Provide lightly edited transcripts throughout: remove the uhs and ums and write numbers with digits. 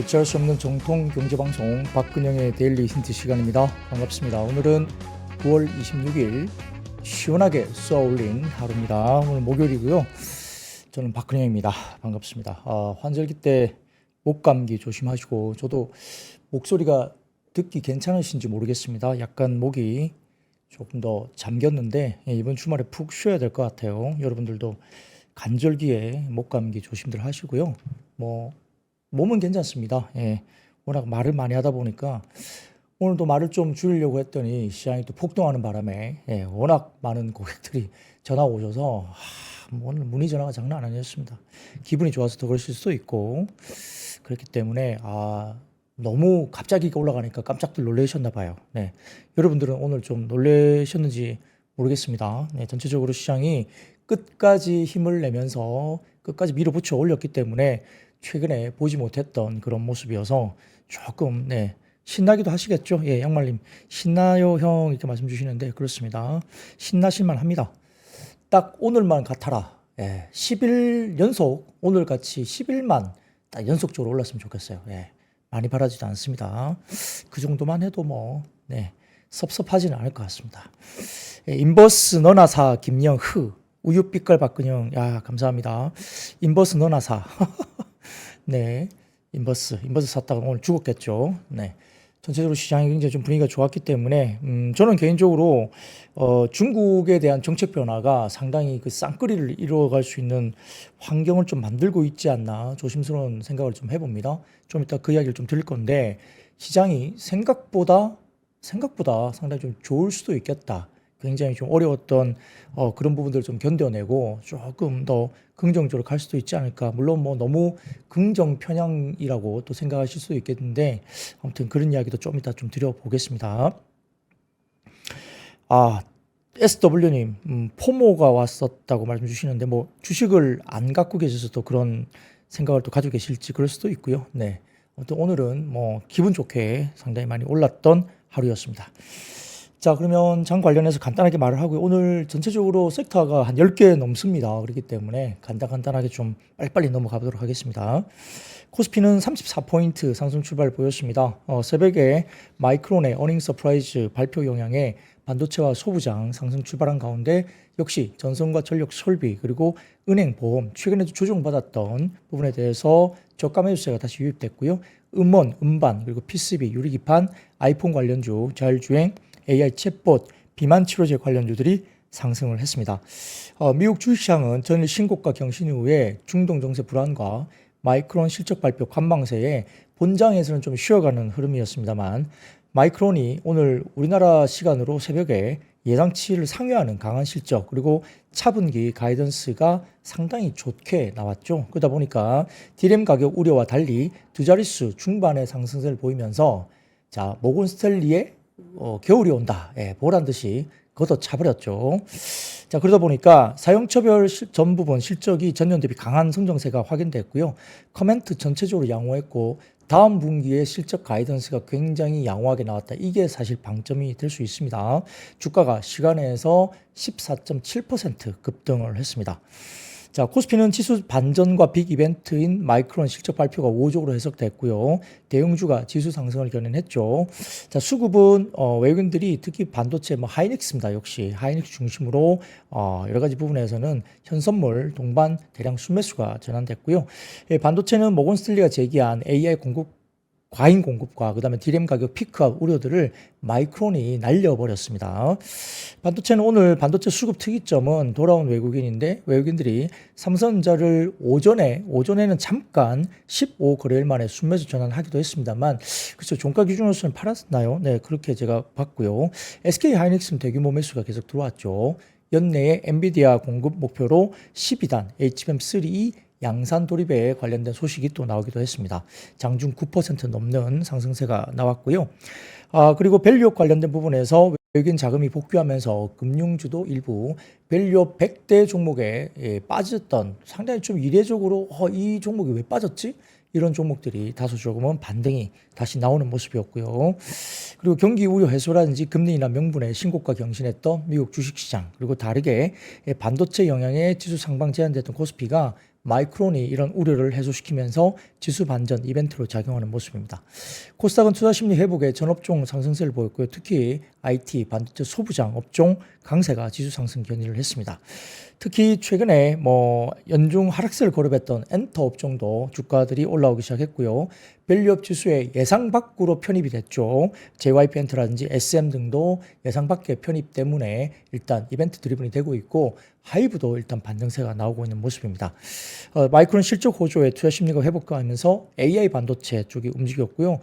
대체할 수 없는 정통 경제방송 박근영의 데일리 힌트 시간입니다. 반갑습니다. 오늘은 9월 26일 시원하게 쏘아올린 하루입니다. 오늘 목요일이고요. 저는 박근영입니다. 반갑습니다. 환절기 때 목감기 조심하시고, 저도 목소리가 듣기 괜찮으신지 모르겠습니다. 약간 목이 조금 더 잠겼는데 이번 주말에 푹 쉬어야 될 것 같아요. 여러분들도 간절기에 목감기 조심들 하시고요. 몸은 괜찮습니다. 워낙 말을 많이 하다 보니까 오늘도 말을 좀 줄이려고 했더니 시장이 또 폭등하는 바람에 워낙 많은 고객들이 전화 오셔서 오늘 문의 전화가 장난 아니었습니다. 기분이 좋아서 더 그러실 수도 있고, 그렇기 때문에 너무 갑자기 올라가니까 깜짝들 놀라셨나 봐요. 여러분들은 오늘 좀 놀라셨는지 모르겠습니다. 전체적으로 시장이 끝까지 힘을 내면서 끝까지 밀어붙여 올렸기 때문에 최근에 보지 못했던 그런 모습이어서 조금 신나기도 하시겠죠. 양말님 신나요 형 이렇게 말씀 주시는데 그렇습니다. 신나실만 합니다. 딱 오늘만 같아라. 10일 연속 오늘같이 10일만 딱 연속적으로 올랐으면 좋겠어요. 많이 바라지도 않습니다. 그 정도만 해도 섭섭하지는 않을 것 같습니다. 인버스 너나사 김영흐 우유빛깔 박근영, 감사합니다. 인버스 너나사 인버스 샀다가 오늘 죽었겠죠. 전체적으로 시장이 굉장히 좀 분위기가 좋았기 때문에 저는 개인적으로 중국에 대한 정책 변화가 상당히 그 쌍끌이를 이루어갈 수 있는 환경을 좀 만들고 있지 않나 조심스러운 생각을 좀 해봅니다. 좀 이따 그 이야기를 좀 드릴 건데, 시장이 생각보다 상당히 좀 좋을 수도 있겠다. 굉장히 좀 어려웠던 그런 부분들을 좀 견뎌내고 조금 더 긍정적으로 갈 수도 있지 않을까. 물론 너무 긍정 편향이라고 또 생각하실 수도 있겠는데, 아무튼 그런 이야기도 좀 이따 좀 드려보겠습니다. SW님 포모가 왔었다고 말씀 주시는데, 주식을 안 갖고 계셔서 또 그런 생각을 또 가지고 계실지 그럴 수도 있고요. 아무튼 오늘은 기분 좋게 상당히 많이 올랐던 하루였습니다. 자, 그러면 장 관련해서 간단하게 말을 하고요. 오늘 전체적으로 섹터가 한 10개 넘습니다. 그렇기 때문에 간단하게 좀 빨리빨리 넘어가 보도록 하겠습니다. 코스피는 34포인트 상승 출발 보였습니다. 새벽에 마이크론의 어닝 서프라이즈 발표 영향에 반도체와 소부장 상승 출발한 가운데 역시 전선과 전력 설비 그리고 은행 보험 최근에도 조정받았던 부분에 대해서 저가 매수세가 다시 유입됐고요. 음원, 음반 그리고 PCB, 유리기판, 아이폰 관련주, 자율주행, AI 챗봇, 비만 치료제 관련주들이 상승을 했습니다. 미국 주식시장은 전일 신고가 경신 이후에 중동 정세 불안과 마이크론 실적 발표 관망세에 본장에서는 좀 쉬어가는 흐름이었습니다만, 마이크론이 오늘 우리나라 시간으로 새벽에 예상치를 상회하는 강한 실적 그리고 차분기 가이던스가 상당히 좋게 나왔죠. 그러다 보니까 디램 가격 우려와 달리 두 자릿수 중반의 상승세를 보이면서 모건 스탠리의 겨울이 온다. 보란 듯이 걷어차버렸죠. 그러다 보니까 사용처별 전 부분 실적이 전년 대비 강한 성장세가 확인됐고요. 커멘트 전체적으로 양호했고, 다음 분기에 실적 가이던스가 굉장히 양호하게 나왔다. 이게 사실 방점이 될 수 있습니다. 주가가 시간에서 14.7% 급등을 했습니다. 코스피는 지수 반전과 빅 이벤트인 마이크론 실적 발표가 우호적으로 해석됐고요. 대형주가 지수 상승을 견인했죠. 수급은 외국인들이 특히 반도체 하이닉스입니다. 역시 하이닉스 중심으로 여러 가지 부분에서는 현선물 동반 대량 순매수가 전환됐고요. 반도체는 모건 스탠리가 제기한 AI 과잉 공급과 그다음에 디램 가격 피크아웃 우려들을 마이크론이 날려버렸습니다. 반도체는 오늘 반도체 수급 특이점은 돌아온 외국인인데, 외국인들이 삼성전자를 오전에는 잠깐 15거래일 만에 순매수 전환하기도 했습니다만, 그렇죠. 종가 기준으로서는 팔았나요? 그렇게 제가 봤고요. SK 하이닉스는 대규모 매수가 계속 들어왔죠. 연내에 엔비디아 공급 목표로 12단 HBM3E 양산 도입에 관련된 소식이 또 나오기도 했습니다. 장중 9% 넘는 상승세가 나왔고요. 그리고 밸류업 관련된 부분에서 외국인 자금이 복귀하면서 금융주도 일부 밸류업 100대 종목에 빠졌던, 상당히 좀 이례적으로 이 종목이 왜 빠졌지? 이런 종목들이 다소 조금은 반등이 다시 나오는 모습이었고요. 그리고 경기 우려 해소라든지 금리 인하 명분에 신고가 경신했던 미국 주식시장, 그리고 다르게 반도체 영향에 지수 상방 제한됐던 코스피가 마이크론이 이런 우려를 해소시키면서 지수 반전 이벤트로 작용하는 모습입니다. 코스닥은 투자 심리 회복에 전업종 상승세를 보였고요. 특히 IT, 반도체 소부장 업종 강세가 지수 상승 견인을 했습니다. 특히 최근에 연중 하락세를 거듭했던 엔터 업종도 주가들이 올라오기 시작했고요. 밸류업 지수의 예상 밖으로 편입이 됐죠. JYP 엔터라든지 SM 등도 예상 밖의 편입 때문에 일단 이벤트 드리븐이 되고 있고 하이브도 일단 반등세가 나오고 있는 모습입니다. 마이크론 실적 호조에 투자 심리가 회복하면서 AI 반도체 쪽이 움직였고요.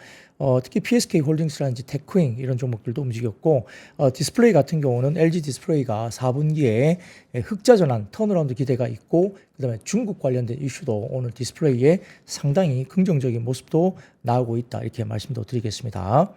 특히 PSK 홀딩스라든지 테크윙 이런 종목들도 움직였고 디스플레이 같은 경우는 LG 디스플레이가 4분기에 흑자 전환 턴어라운드 기대가 있고 그다음에 중국 관련된 이슈도 오늘 디스플레이에 상당히 긍정적인 모습도 나오고 있다 이렇게 말씀도 드리겠습니다.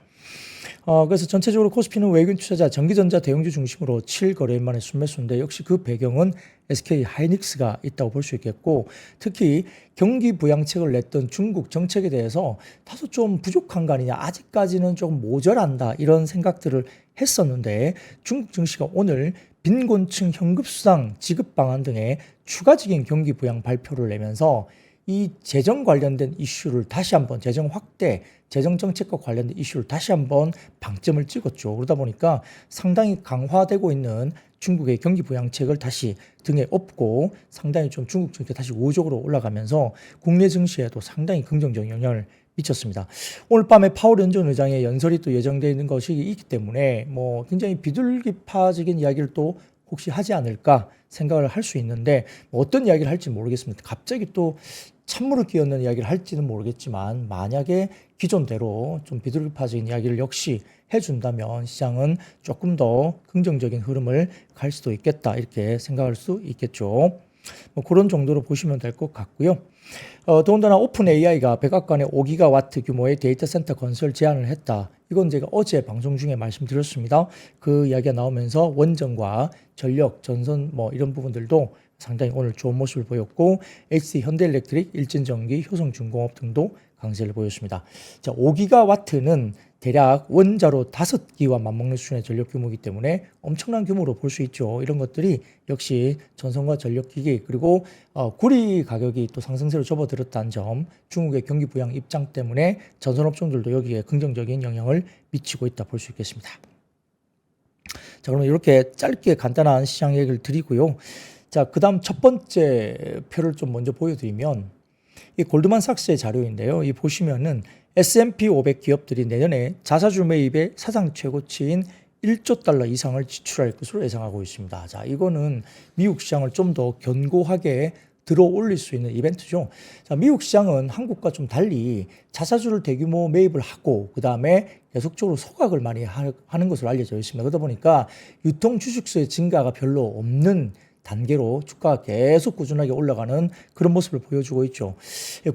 그래서 전체적으로 코스피는 외국인 투자자, 전기전자 대형주 중심으로 7거래일 만에 순매수인데 역시 그 배경은 SK 하이닉스가 있다고 볼 수 있겠고 특히 경기 부양책을 냈던 중국 정책에 대해서 다소 좀 부족한 거 아니냐 아직까지는 조금 모자란다 이런 생각들을 했었는데 중국 증시가 오늘 빈곤층 현금수당 지급 방안 등의 추가적인 경기 부양 발표를 내면서 이 재정 관련된 이슈를 다시 한번 재정 확대, 재정 정책과 관련된 이슈를 다시 한번 방점을 찍었죠. 그러다 보니까 상당히 강화되고 있는 중국의 경기 부양책을 다시 등에 업고 상당히 좀 중국 증시가 다시 우호적으로 올라가면서 국내 증시에도 상당히 긍정적인 영향을 미쳤습니다. 오늘 밤에 파월 연준 의장의 연설이 또 예정되어 있는 것이 있기 때문에 굉장히 비둘기파적인 이야기를 또 혹시 하지 않을까 생각을 할 수 있는데 어떤 이야기를 할지 모르겠습니다. 갑자기 또 찬물을 끼얹는 이야기를 할지는 모르겠지만 만약에 기존대로 좀 비둘기파적인 이야기를 역시 해준다면 시장은 조금 더 긍정적인 흐름을 갈 수도 있겠다 이렇게 생각할 수 있겠죠. 그런 정도로 보시면 될 것 같고요. 더군다나 오픈 AI가 백악관에 5기가와트 규모의 데이터 센터 건설 제안을 했다. 이건 제가 어제 방송 중에 말씀드렸습니다. 그 이야기가 나오면서 원전과 전력, 전선 이런 부분들도 상당히 오늘 좋은 모습을 보였고 HC 현대일렉트릭, 일진전기, 효성중공업 등도 강세를 보였습니다. 자, 5기가와트는 대략 원자로 5기와 맞먹는 수준의 전력 규모이기 때문에 엄청난 규모로 볼 수 있죠. 이런 것들이 역시 전선과 전력기기 그리고 구리 가격이 또 상승세로 접어들었다는 점 중국의 경기 부양 입장 때문에 전선업종들도 여기에 긍정적인 영향을 미치고 있다 볼 수 있겠습니다. 자, 그러면 이렇게 짧게 간단한 시장 얘기를 드리고요. 자, 그 다음 첫 번째 표를 좀 먼저 보여드리면 이 골드만삭스의 자료인데요. 이 보시면은 S&P 500 기업들이 내년에 자사주 매입의 사상 최고치인 1조 달러 이상을 지출할 것으로 예상하고 있습니다. 자, 이거는 미국 시장을 좀 더 견고하게 들어 올릴 수 있는 이벤트죠. 자, 미국 시장은 한국과 좀 달리 자사주를 대규모 매입을 하고 그 다음에 계속적으로 소각을 많이 하는 것으로 알려져 있습니다. 그러다 보니까 유통 주식수의 증가가 별로 없는 단계로 주가가 계속 꾸준하게 올라가는 그런 모습을 보여주고 있죠.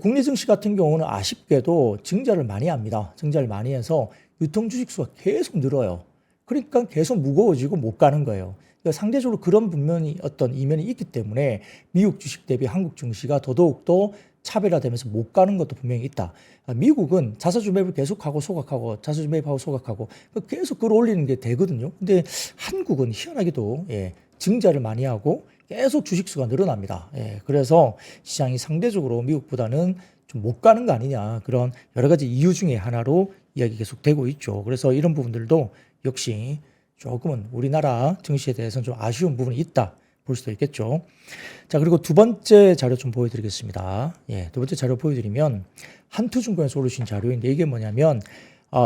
국내 증시 같은 경우는 아쉽게도 증자를 많이 합니다. 증자를 많이 해서 유통 주식수가 계속 늘어요. 그러니까 계속 무거워지고 못 가는 거예요. 그러니까 상대적으로 그런 분명히 어떤 이면이 있기 때문에 미국 주식 대비 한국 증시가 더더욱더 차별화되면서 못 가는 것도 분명히 있다. 미국은 자사주 매입을 계속하고 소각하고 자사주 매입하고 소각하고 계속 끌어올리는 게 되거든요. 근데 한국은 희한하게도 증자를 많이 하고 계속 주식수가 늘어납니다. 그래서 시장이 상대적으로 미국보다는 좀 못 가는 거 아니냐 그런 여러 가지 이유 중에 하나로 이야기 계속 되고 있죠. 그래서 이런 부분들도 역시 조금은 우리나라 증시에 대해서는 좀 아쉬운 부분이 있다 볼 수도 있겠죠. 자, 그리고 두 번째 자료 좀 보여드리겠습니다. 두 번째 자료 보여드리면 한투증권에서 올리신 자료인데 이게 뭐냐면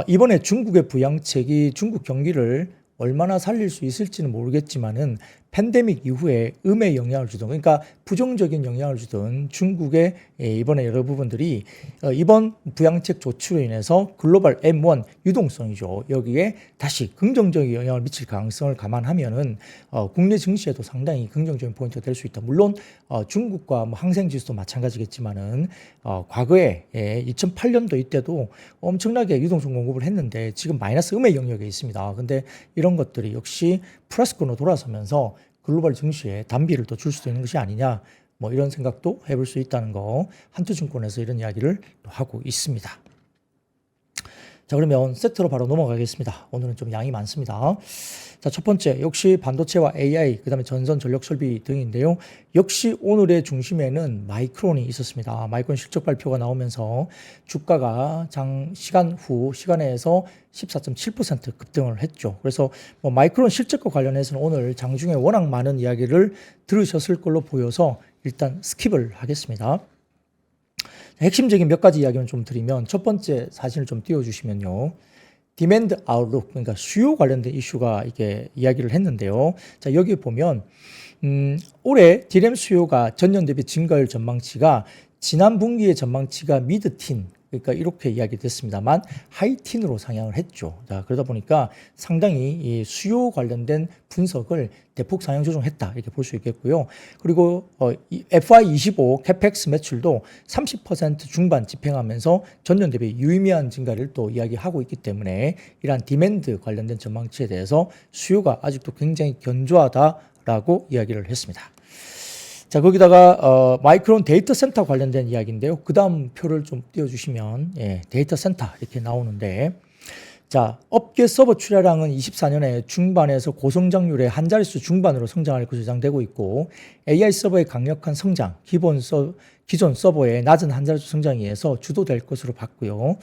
이번에 중국의 부양책이 중국 경기를 얼마나 살릴 수 있을지는 모르겠지만은 팬데믹 이후에 음의 영향을 주던 그러니까 부정적인 영향을 주던 중국의 이번에 여러 부분들이 이번 부양책 조치로 인해서 글로벌 M1 유동성이죠. 여기에 다시 긍정적인 영향을 미칠 가능성을 감안하면은 국내 증시에도 상당히 긍정적인 포인트가 될 수 있다. 물론 중국과 항생지수도 마찬가지겠지만은 과거에 2008년도 이때도 엄청나게 유동성 공급을 했는데 지금 마이너스 음의 영역에 있습니다. 근데 이런 것들이 역시 플러스권으로 돌아서면서 글로벌 증시에 단비를 또 줄 수도 있는 것이 아니냐 이런 생각도 해볼 수 있다는 거 한투증권에서 이런 이야기를 또 하고 있습니다. 자, 그러면 세트로 바로 넘어가겠습니다. 오늘은 좀 양이 많습니다. 자, 첫 번째 역시 반도체와 AI, 그다음에 전선 전력 설비 등인데요. 역시 오늘의 중심에는 마이크론이 있었습니다. 마이크론 실적 발표가 나오면서 주가가 시간에서 14.7% 급등을 했죠. 그래서 뭐 마이크론 실적과 관련해서는 오늘 장중에 워낙 많은 이야기를 들으셨을 걸로 보여서 일단 스킵을 하겠습니다. 핵심적인 몇 가지 이야기만 좀 드리면, 첫 번째 사진을 좀 띄워주시면요. 디맨드 아웃룩, 그러니까 수요 관련된 이슈가 이게 이야기를 했는데요. 자, 여기 보면 올해 디램 수요가 전년 대비 증가율 전망치가 지난 분기의 전망치가 미드틴, 그러니까 이렇게 이야기됐습니다만 하이틴으로 상향을 했죠. 자, 그러다 보니까 상당히 이 수요 관련된 분석을 대폭 상향 조정했다, 이렇게 볼 수 있겠고요. 그리고 FY25 캐펙스 매출도 30% 중반 집행하면서 전년 대비 유의미한 증가를 또 이야기하고 있기 때문에 이러한 디맨드 관련된 전망치에 대해서 수요가 아직도 굉장히 견조하다라고 이야기를 했습니다. 자, 거기다가 마이크론 데이터 센터 관련된 이야기인데요. 그 다음 표를 좀 띄워주시면, 예, 데이터 센터 이렇게 나오는데, 자, 업계 서버 출하량은 24년에 중반에서 고성장률의 한 자릿수 중반으로 성장할 것으로 예상되고 있고, AI 서버의 강력한 성장, 기존 서버의 낮은 한 자릿수 성장에 의해서 주도될 것으로 봤고요.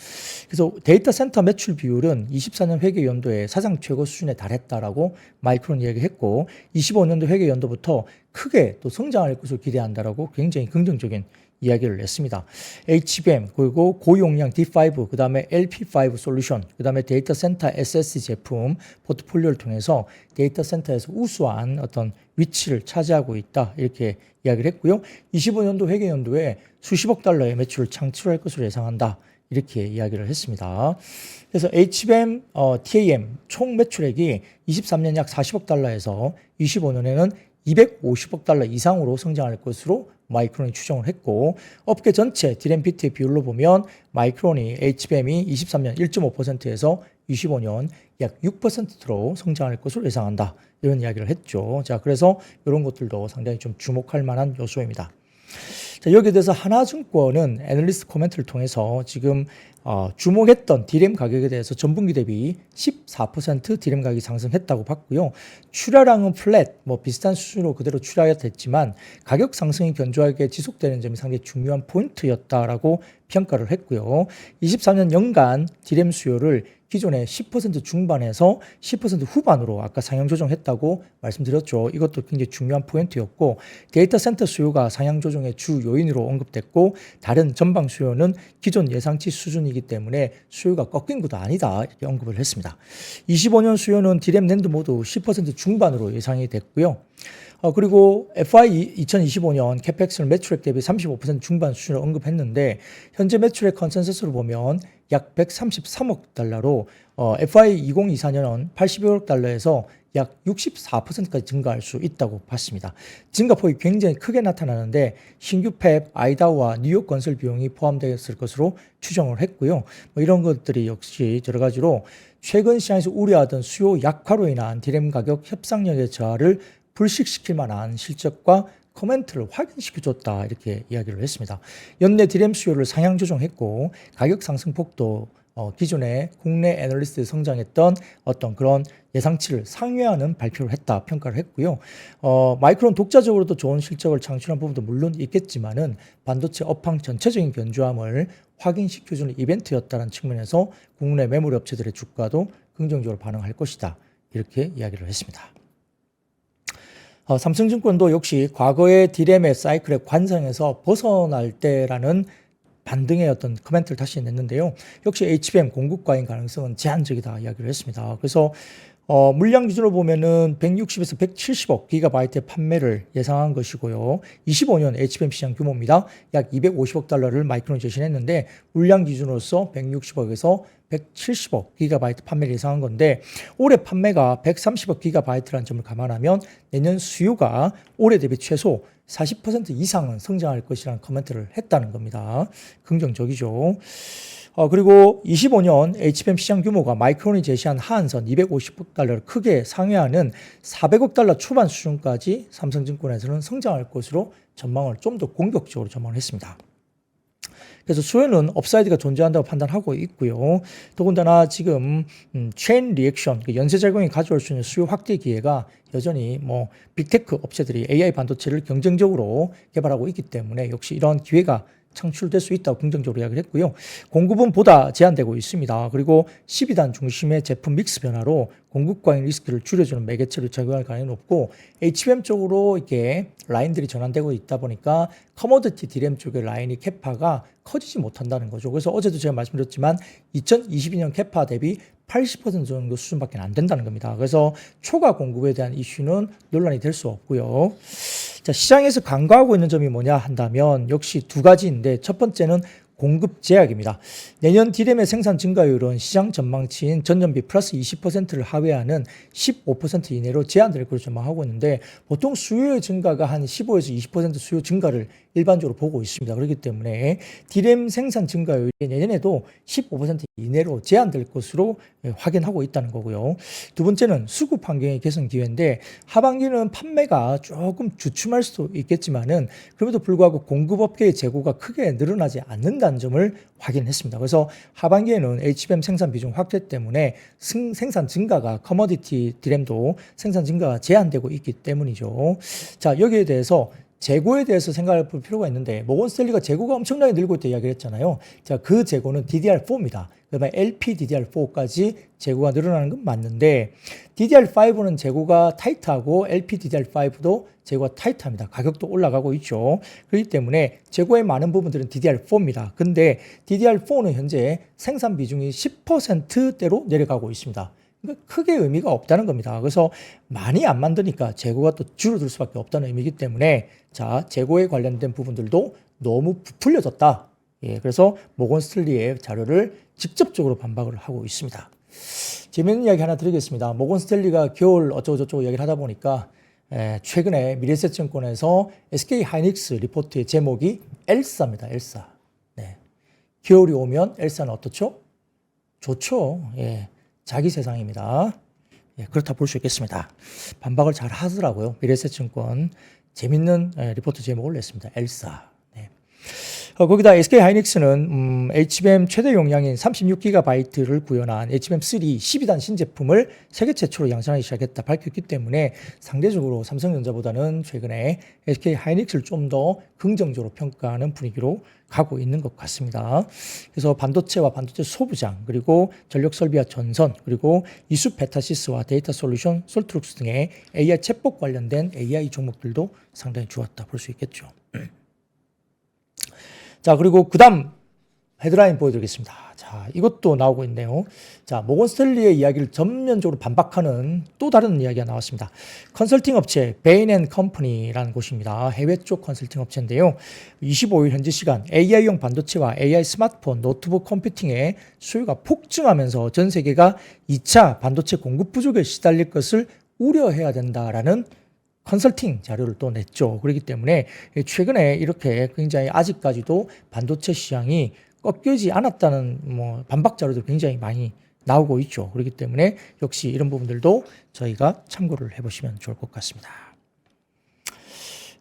그래서 데이터 센터 매출 비율은 24년 회계 연도에 사상 최고 수준에 달했다라고 마이크론 이야기했고, 25년도 회계 연도부터 크게 또 성장할 것으로 기대한다라고 굉장히 긍정적인 이야기를 냈습니다. HBM, 그리고 고용량 D5, 그 다음에 LP5 솔루션, 그 다음에 데이터 센터 SSD 제품 포트폴리오를 통해서 데이터 센터에서 우수한 어떤 위치를 차지하고 있다, 이렇게 이야기를 했고요. 25년도 회계연도에 수십억 달러의 매출을 창출할 것으로 예상한다, 이렇게 이야기를 했습니다. 그래서 HBM, TAM 총 매출액이 23년 약 40억 달러에서 25년에는 250억 달러 이상으로 성장할 것으로 마이크론이 추정을 했고, 업계 전체 디램 비트의 비율로 보면 마이크론이 HBM이 23년 1.5%에서 25년 약 6%로 성장할 것으로 예상한다, 이런 이야기를 했죠. 자, 그래서 이런 것들도 상당히 좀 주목할 만한 요소입니다. 자, 여기에 대해서 하나증권은 애널리스트 코멘트를 통해서 지금 주목했던 디램 가격에 대해서 전분기 대비 14% 디램 가격이 상승했다고 봤고요. 출하량은 플랫, 뭐 비슷한 수준으로 그대로 출하됐지만 가격 상승이 견조하게 지속되는 점이 상당히 중요한 포인트였다라고 평가를 했고요. 23년 연간 디램 수요를 기존의 10% 중반에서 10% 후반으로 아까 상향 조정했다고 말씀드렸죠. 이것도 굉장히 중요한 포인트였고, 데이터 센터 수요가 상향 조정의 주 요인으로 언급됐고, 다른 전방 수요는 기존 예상치 수준이기 때문에 수요가 꺾인 것도 아니다, 이렇게 언급을 했습니다. 25년 수요는 디램 낸드 모두 10% 중반으로 예상이 됐고요. 그리고 FY 2025년 캐펙스는 매출액 대비 35% 중반 수준을 언급했는데, 현재 매출액 컨센서스로 보면 약 133억 달러로 FY 2024년은 81억 달러에서 약 64%까지 증가할 수 있다고 봤습니다. 증가폭이 굉장히 크게 나타나는데 신규 팹, 아이다우와 뉴욕 건설 비용이 포함되었을 것으로 추정을 했고요. 뭐 이런 것들이 역시 여러 가지로 최근 시장에서 우려하던 수요 약화로 인한 디램 가격 협상력의 저하를 불식시킬 만한 실적과 코멘트를 확인시켜줬다, 이렇게 이야기를 했습니다. 연내 디램 수요를 상향 조정했고, 가격 상승폭도 기존의 국내 애널리스트 성장했던 어떤 그런 예상치를 상회하는 발표를 했다, 평가를 했고요. 마이크론 독자적으로도 좋은 실적을 창출한 부분도 물론 있겠지만은 반도체 업황 전체적인 견조함을 확인시켜주는 이벤트였다는 측면에서 국내 메모리 업체들의 주가도 긍정적으로 반응할 것이다, 이렇게 이야기를 했습니다. 삼성증권도 역시 과거의 디램의 사이클의 관성에서 벗어날 때라는 반등의 어떤 코멘트를 다시 냈는데요. 역시 HBM 공급 과잉 가능성은 제한적이다, 이야기를 했습니다. 그래서 물량 기준으로 보면은 160에서 170억 기가바이트의 판매를 예상한 것이고요. 25년 HBM 시장 규모입니다. 약 250억 달러를 마이크론이 제시했는데, 물량 기준으로서 160억에서 170억 기가바이트 판매를 예상한 건데, 올해 판매가 130억 기가바이트라는 점을 감안하면 내년 수요가 올해 대비 최소 40% 이상은 성장할 것이라는 코멘트를 했다는 겁니다. 긍정적이죠. 그리고 25년 HBM 시장 규모가 마이크론이 제시한 하한선 250억 달러를 크게 상회하는 400억 달러 초반 수준까지 삼성증권에서는 성장할 것으로 전망을 좀 더 공격적으로 전망을 했습니다. 그래서 수요는 업사이드가 존재한다고 판단하고 있고요. 더군다나 지금 체인 리액션, 연쇄작용이 가져올 수 있는 수요 확대 기회가 여전히 뭐 빅테크 업체들이 AI 반도체를 경쟁적으로 개발하고 있기 때문에 역시 이런 기회가 창출될 수 있다고 긍정적으로 이야기를 했고요. 공급은 보다 제한되고 있습니다. 그리고 12단 중심의 제품 믹스 변화로 공급 과잉 리스크를 줄여주는 매개체로 작용할 가능성이 높고 HBM 쪽으로 이렇게 라인들이 전환되고 있다 보니까 커머디티 디램 쪽의 라인이 캐파가 커지지 못한다는 거죠. 그래서 어제도 제가 말씀드렸지만 2022년 캐파 대비 80% 정도 수준밖에 안 된다는 겁니다. 그래서 초과 공급에 대한 이슈는 논란이 될 수 없고요. 자, 시장에서 간과하고 있는 점이 뭐냐 한다면 역시 두 가지인데 첫 번째는 공급 제약입니다. 내년 디램의 생산 증가율은 시장 전망치인 전년비 플러스 20%를 하회하는 15% 이내로 제한될 것으로 전망하고 있는데 보통 수요의 증가가 한 15에서 20% 수요 증가를 일반적으로 보고 있습니다. 그렇기 때문에 디램 생산 증가율이 내년에도 15% 이내로 제한될 것으로 확인하고 있다는 거고요. 두 번째는 수급 환경의 개선 기회인데 하반기는 판매가 조금 주춤할 수도 있겠지만은 그럼에도 불구하고 공급업계의 재고가 크게 늘어나지 않는다는 점을 확인했습니다. 그래서 하반기에는 HBM 생산 비중 확대 때문에 생산 증가가 커머디티 디램도 생산 증가가 제한되고 있기 때문이죠. 자, 여기에 대해서 재고에 대해서 생각해 볼 필요가 있는데 모건 스탠리가 재고가 엄청나게 늘고 있다 이야기를 했잖아요. 자, 그 재고는 DDR4입니다. 그다음에 LPDDR4까지 재고가 늘어나는 건 맞는데 DDR5는 재고가 타이트하고 LPDDR5도 재고가 타이트합니다. 가격도 올라가고 있죠. 그렇기 때문에 재고의 많은 부분들은 DDR4입니다. 근데 DDR4는 현재 생산 비중이 10%대로 내려가고 있습니다. 크게 의미가 없다는 겁니다. 그래서 많이 안 만드니까 재고가 또 줄어들 수밖에 없다는 의미이기 때문에 자, 재고에 관련된 부분들도 너무 부풀려졌다. 예, 그래서 모건 스탠리의 자료를 직접적으로 반박을 하고 있습니다. 재미있는 이야기 하나 드리겠습니다. 모건 스탠리가 겨울 어쩌고저쩌고 이야기를 하다 보니까 최근에 미래에셋증권에서 SK 하이닉스 리포트의 제목이 엘사입니다. 엘사. 네. 겨울이 오면 엘사는 어떻죠? 좋죠. 예. 자기 세상입니다. 예, 그렇다 볼 수 있겠습니다. 반박을 잘 하더라고요. 미래에셋증권 재밌는 리포트 제목을 냈습니다. 엘사. 네. 거기다 SK 하이닉스는 HBM 최대 용량인 36GB를 구현한 HBM3 12단 신제품을 세계 최초로 양산하기 시작했다 밝혔기 때문에 상대적으로 삼성전자보다는 최근에 SK 하이닉스를 좀 더 긍정적으로 평가하는 분위기로 가고 있는 것 같습니다. 그래서 반도체와 반도체 소부장, 그리고 전력 설비와 전선, 그리고 이수 베타시스와 데이터 솔루션, 솔트룩스 등의 AI 챗봇 관련된 AI 종목들도 상당히 좋았다 볼 수 있겠죠. 자, 그리고 그 다음 헤드라인 보여드리겠습니다. 자, 이것도 나오고 있네요. 자, 모건 스탠리의 이야기를 전면적으로 반박하는 또 다른 이야기가 나왔습니다. 컨설팅 업체 베인 앤 컴퍼니라는 곳입니다. 해외 쪽 컨설팅 업체인데요. 25일 현지 시간 AI용 반도체와 AI 스마트폰, 노트북 컴퓨팅의 수요가 폭증하면서 전 세계가 2차 반도체 공급 부족에 시달릴 것을 우려해야 된다라는 컨설팅 자료를 또 냈죠. 그렇기 때문에 최근에 이렇게 굉장히 아직까지도 반도체 시장이 꺾이지 않았다는 반박 자료도 굉장히 많이 나오고 있죠. 그렇기 때문에 역시 이런 부분들도 저희가 참고를 해보시면 좋을 것 같습니다.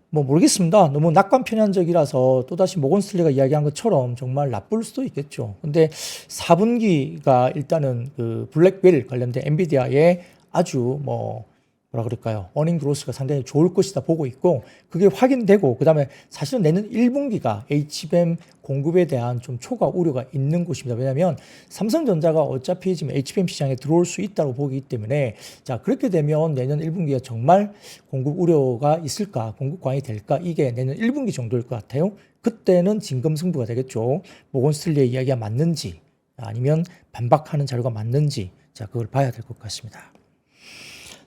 모르겠습니다. 너무 낙관 편향적이라서 또다시 모건 스탠리가 이야기한 것처럼 정말 나쁠 수도 있겠죠. 근데 4분기가 일단은 그 블랙웰 관련된 엔비디아의 아주 뭐라 그럴까요? 어닝 그로스가 상당히 좋을 것이다 보고 있고 그게 확인되고 그다음에 사실은 내년 1분기가 HBM 공급에 대한 좀 초과 우려가 있는 곳입니다. 왜냐하면 삼성전자가 어차피 지금 HBM 시장에 들어올 수 있다고 보기 때문에 자, 그렇게 되면 내년 1분기가 정말 공급 우려가 있을까? 공급 과잉이 될까? 이게 내년 1분기 정도일 것 같아요. 그때는 진검승부가 되겠죠. 모건 스탠리의 이야기가 맞는지 아니면 반박하는 자료가 맞는지 자, 그걸 봐야 될 것 같습니다.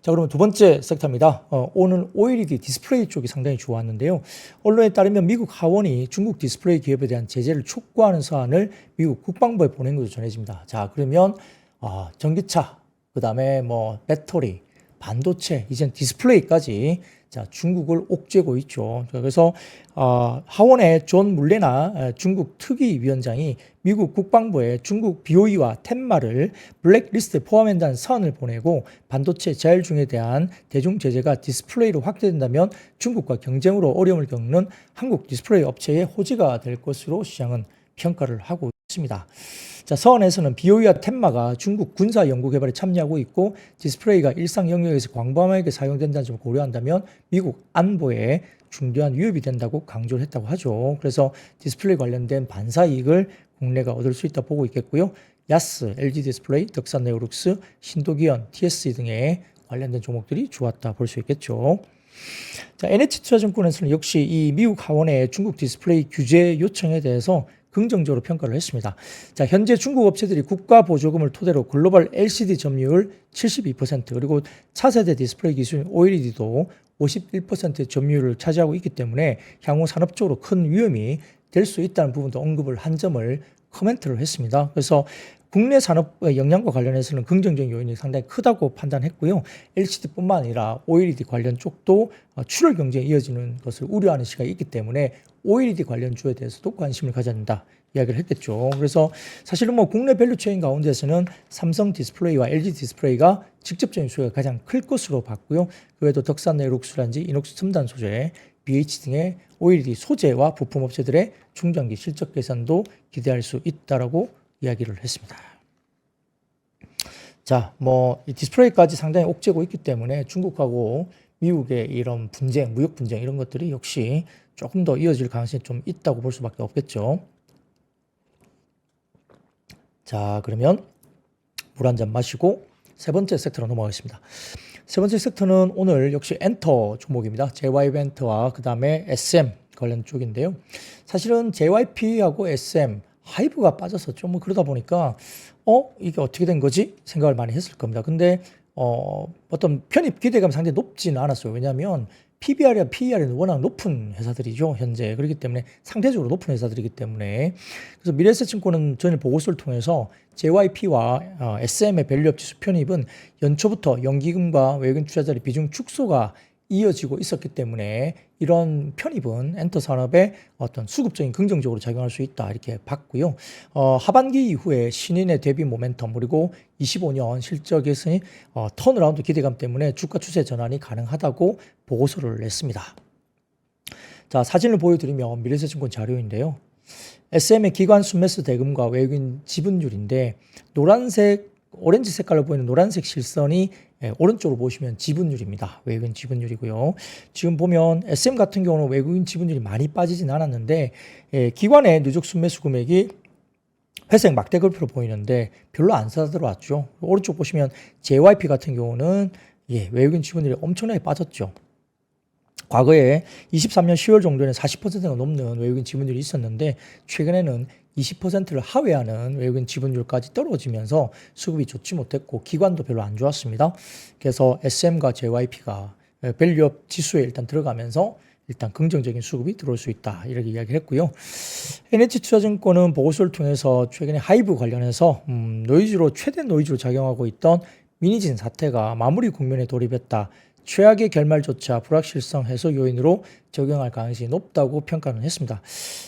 자, 그러면 두 번째 섹터입니다. 오늘 OLED 디스플레이 쪽이 상당히 좋았는데요. 언론에 따르면 미국 하원이 중국 디스플레이 기업에 대한 제재를 촉구하는 서한을 미국 국방부에 보낸 것으로 전해집니다. 자, 그러면 전기차, 그 다음에 배터리, 반도체, 이젠 디스플레이까지 자, 중국을 옥죄고 있죠. 그래서 하원의 존 물레나 중국 특위위원장이 미국 국방부에 중국 BOE와 텐마를 블랙리스트에 포함한다는 서한을 보내고 반도체 자율중에 대한 대중 제재가 디스플레이로 확대된다면 중국과 경쟁으로 어려움을 겪는 한국 디스플레이 업체의 호재가 될 것으로 시장은 평가를 하고 있습니다. 자, 서한에서는 BOE와 텐마가 중국 군사 연구 개발에 참여하고 있고 디스플레이가 일상 영역에서 광범위하게 사용된다는 점을 고려한다면 미국 안보에 중대한 위협이 된다고 강조를 했다고 하죠. 그래서 디스플레이 관련된 반사 이익을 국내가 얻을 수 있다 보고 있겠고요. 야스, LG 디스플레이, 덕산 네오룩스, 신도기현, TSE 등의 관련된 종목들이 좋았다 볼 수 있겠죠. 자, NH투자증권에서는 역시 이 미국 하원의 중국 디스플레이 규제 요청에 대해서 긍정적으로 평가를 했습니다. 자, 현재 중국 업체들이 국가 보조금을 토대로 글로벌 LCD 점유율 72% 그리고 차세대 디스플레이 기술 OLED도 51%의 점유율을 차지하고 있기 때문에 향후 산업적으로 큰 위험이 될 수 있다는 부분도 언급을 한 점을 코멘트를 했습니다. 그래서 국내 산업의 영향과 관련해서는 긍정적인 요인이 상당히 크다고 판단했고요. LCD뿐만 아니라 OLED 관련 쪽도 출혈 경쟁이 이어지는 것을 우려하는 시각이 있기 때문에 OLED 관련주에 대해서도 관심을 가져야 된다 이야기를 했겠죠. 그래서 사실은 뭐 국내 밸류체인 가운데서는 삼성 디스플레이와 LG 디스플레이가 직접적인 수혜가 가장 클 것으로 봤고요. 그 외에도 덕산 네오룩스라든지 이녹스 첨단 소재, BH 등의 OLED 소재와 부품 업체들의 중장기 실적 개선도 기대할 수 있다라고 이야기를 했습니다. 자, 뭐 이 디스플레이까지 상당히 옥죄고 있기 때문에 중국하고 미국의 이런 분쟁, 무역 분쟁 이런 것들이 역시 조금 더 이어질 가능성이 좀 있다고 볼 수밖에 없겠죠. 자, 그러면 물 한 잔 마시고 세 번째 섹터로 넘어가겠습니다. 세 번째 섹터는 오늘 역시 엔터 종목입니다. JYP 엔터와 그 다음에 SM 관련 쪽인데요. 사실은 JYP하고 SM 하이브가 빠졌었죠. 뭐 그러다 보니까 이게 어떻게 된 거지 생각을 많이 했을 겁니다. 근데 어떤 편입 기대감이 상당히 높지는 않았어요. 왜냐하면 PBR이나 PER은 워낙 높은 회사들이죠, 현재. 그렇기 때문에 상대적으로 높은 회사들이기 때문에. 그래서 미래에셋증권은 전일 보고서를 통해서 JYP와 SM의 밸류업 지수 편입은 연초부터 연기금과 외국인 투자자의 비중 축소가 이어지고 있었기 때문에 이런 편입은 엔터 산업에 어떤 수급적인 긍정적으로 작용할 수 있다 이렇게 봤고요. 하반기 이후에 신인의 대비 모멘텀 그리고 25년 실적 개선이 턴어라운드 기대감 때문에 주가 추세 전환이 가능하다고 보고서를 냈습니다. 자, 사진을 보여드리면 미래에셋증권 자료인데요. SM의 기관 순매수 대금과 외국인 지분율인데 오렌지 색깔로 보이는 노란색 실선이 오른쪽으로 보시면 지분율입니다. 외국인 지분율이고요. 지금 보면 SM 같은 경우는 외국인 지분율이 많이 빠지진 않았는데 기관의 누적 순매수 금액이 회색 막대 그래프로 보이는데 별로 안 사들어왔죠. 오른쪽 보시면 JYP 같은 경우는 외국인 지분율이 엄청나게 빠졌죠. 과거에 23년 10월 정도에는 40%가 넘는 외국인 지분율이 있었는데 최근에는 20%를 하회하는 외국인 지분율까지 떨어지면서 수급이 좋지 못했고 기관도 별로 안 좋았습니다. 그래서 SM과 JYP가 밸류업 지수에 일단 들어가면서 일단 긍정적인 수급이 들어올 수 있다 이렇게 이야기를 했고요. NH투자증권은 보고서를 통해서 최근에 하이브 관련해서 최대 노이즈로 작용하고 있던 미니진 사태가 마무리 국면에 돌입했다. 최악의 결말조차 불확실성 해소 요인으로 적용할 가능성이 높다고 평가는 했습니다.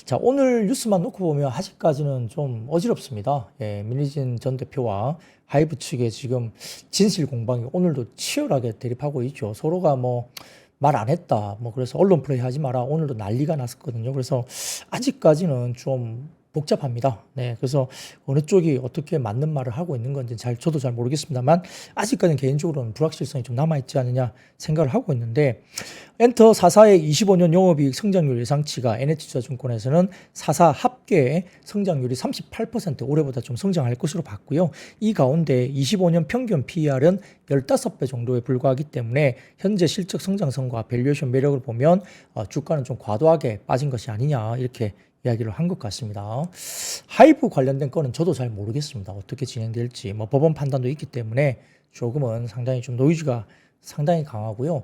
자, 오늘 뉴스만 놓고 보면 아직까지는 좀 어지럽습니다. 민희진 전 대표와 하이브 측의 지금 진실 공방이 오늘도 치열하게 대립하고 있죠. 서로가 말 안 했다. 그래서 언론 플레이 하지 마라. 오늘도 난리가 났었거든요. 그래서 아직까지는 좀 복잡합니다. 네, 그래서 어느 쪽이 어떻게 맞는 말을 하고 있는 건지 저도 잘 모르겠습니다만 아직까지는 개인적으로는 불확실성이 좀 남아있지 않느냐 생각을 하고 있는데 엔터 4사의 25년 영업이익 성장률 예상치가 NH투자증권에서는 4사 합계 성장률이 38% 올해보다 좀 성장할 것으로 봤고요. 이 가운데 25년 평균 PER은 15배 정도에 불과하기 때문에 현재 실적 성장성과 밸류에이션 매력을 보면 주가는 좀 과도하게 빠진 것이 아니냐 이렇게 이야기를 한 것 같습니다. 하이브 관련된 거는 저도 잘 모르겠습니다. 어떻게 진행될지. 법원 판단도 있기 때문에 조금은 상당히 좀 노이즈가 상당히 강하고요.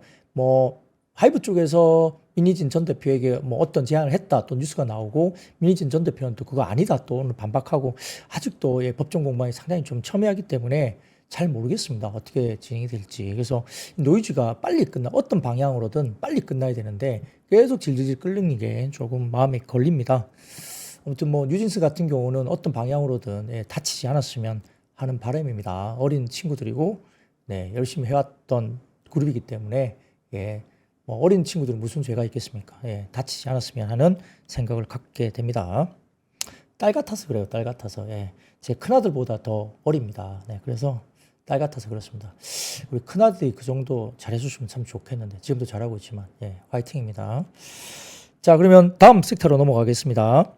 하이브 쪽에서 민희진 전 대표에게 어떤 제안을 했다 또 뉴스가 나오고 민희진 전 대표는 또 그거 아니다 또 오늘 반박하고 아직도 법정 공방이 상당히 좀 첨예하기 때문에 잘 모르겠습니다. 어떻게 진행이 될지. 그래서 노이즈가 어떤 방향으로든 빨리 끝나야 되는데 계속 질질질 끓는 게 조금 마음에 걸립니다. 아무튼 뉴진스 같은 경우는 어떤 방향으로든 다치지 않았으면 하는 바람입니다. 어린 친구들이고 열심히 해왔던 그룹이기 때문에 어린 친구들은 무슨 죄가 있겠습니까? 다치지 않았으면 하는 생각을 갖게 됩니다. 딸 같아서 그래요. 딸 같아서. 예. 제 큰아들보다 더 어립니다. 네, 그래서 딸 같아서 그렇습니다. 우리 큰아들이 그 정도 잘해주시면 참 좋겠는데 지금도 잘하고 있지만 예, 화이팅입니다. 자, 그러면 다음 섹터로 넘어가겠습니다.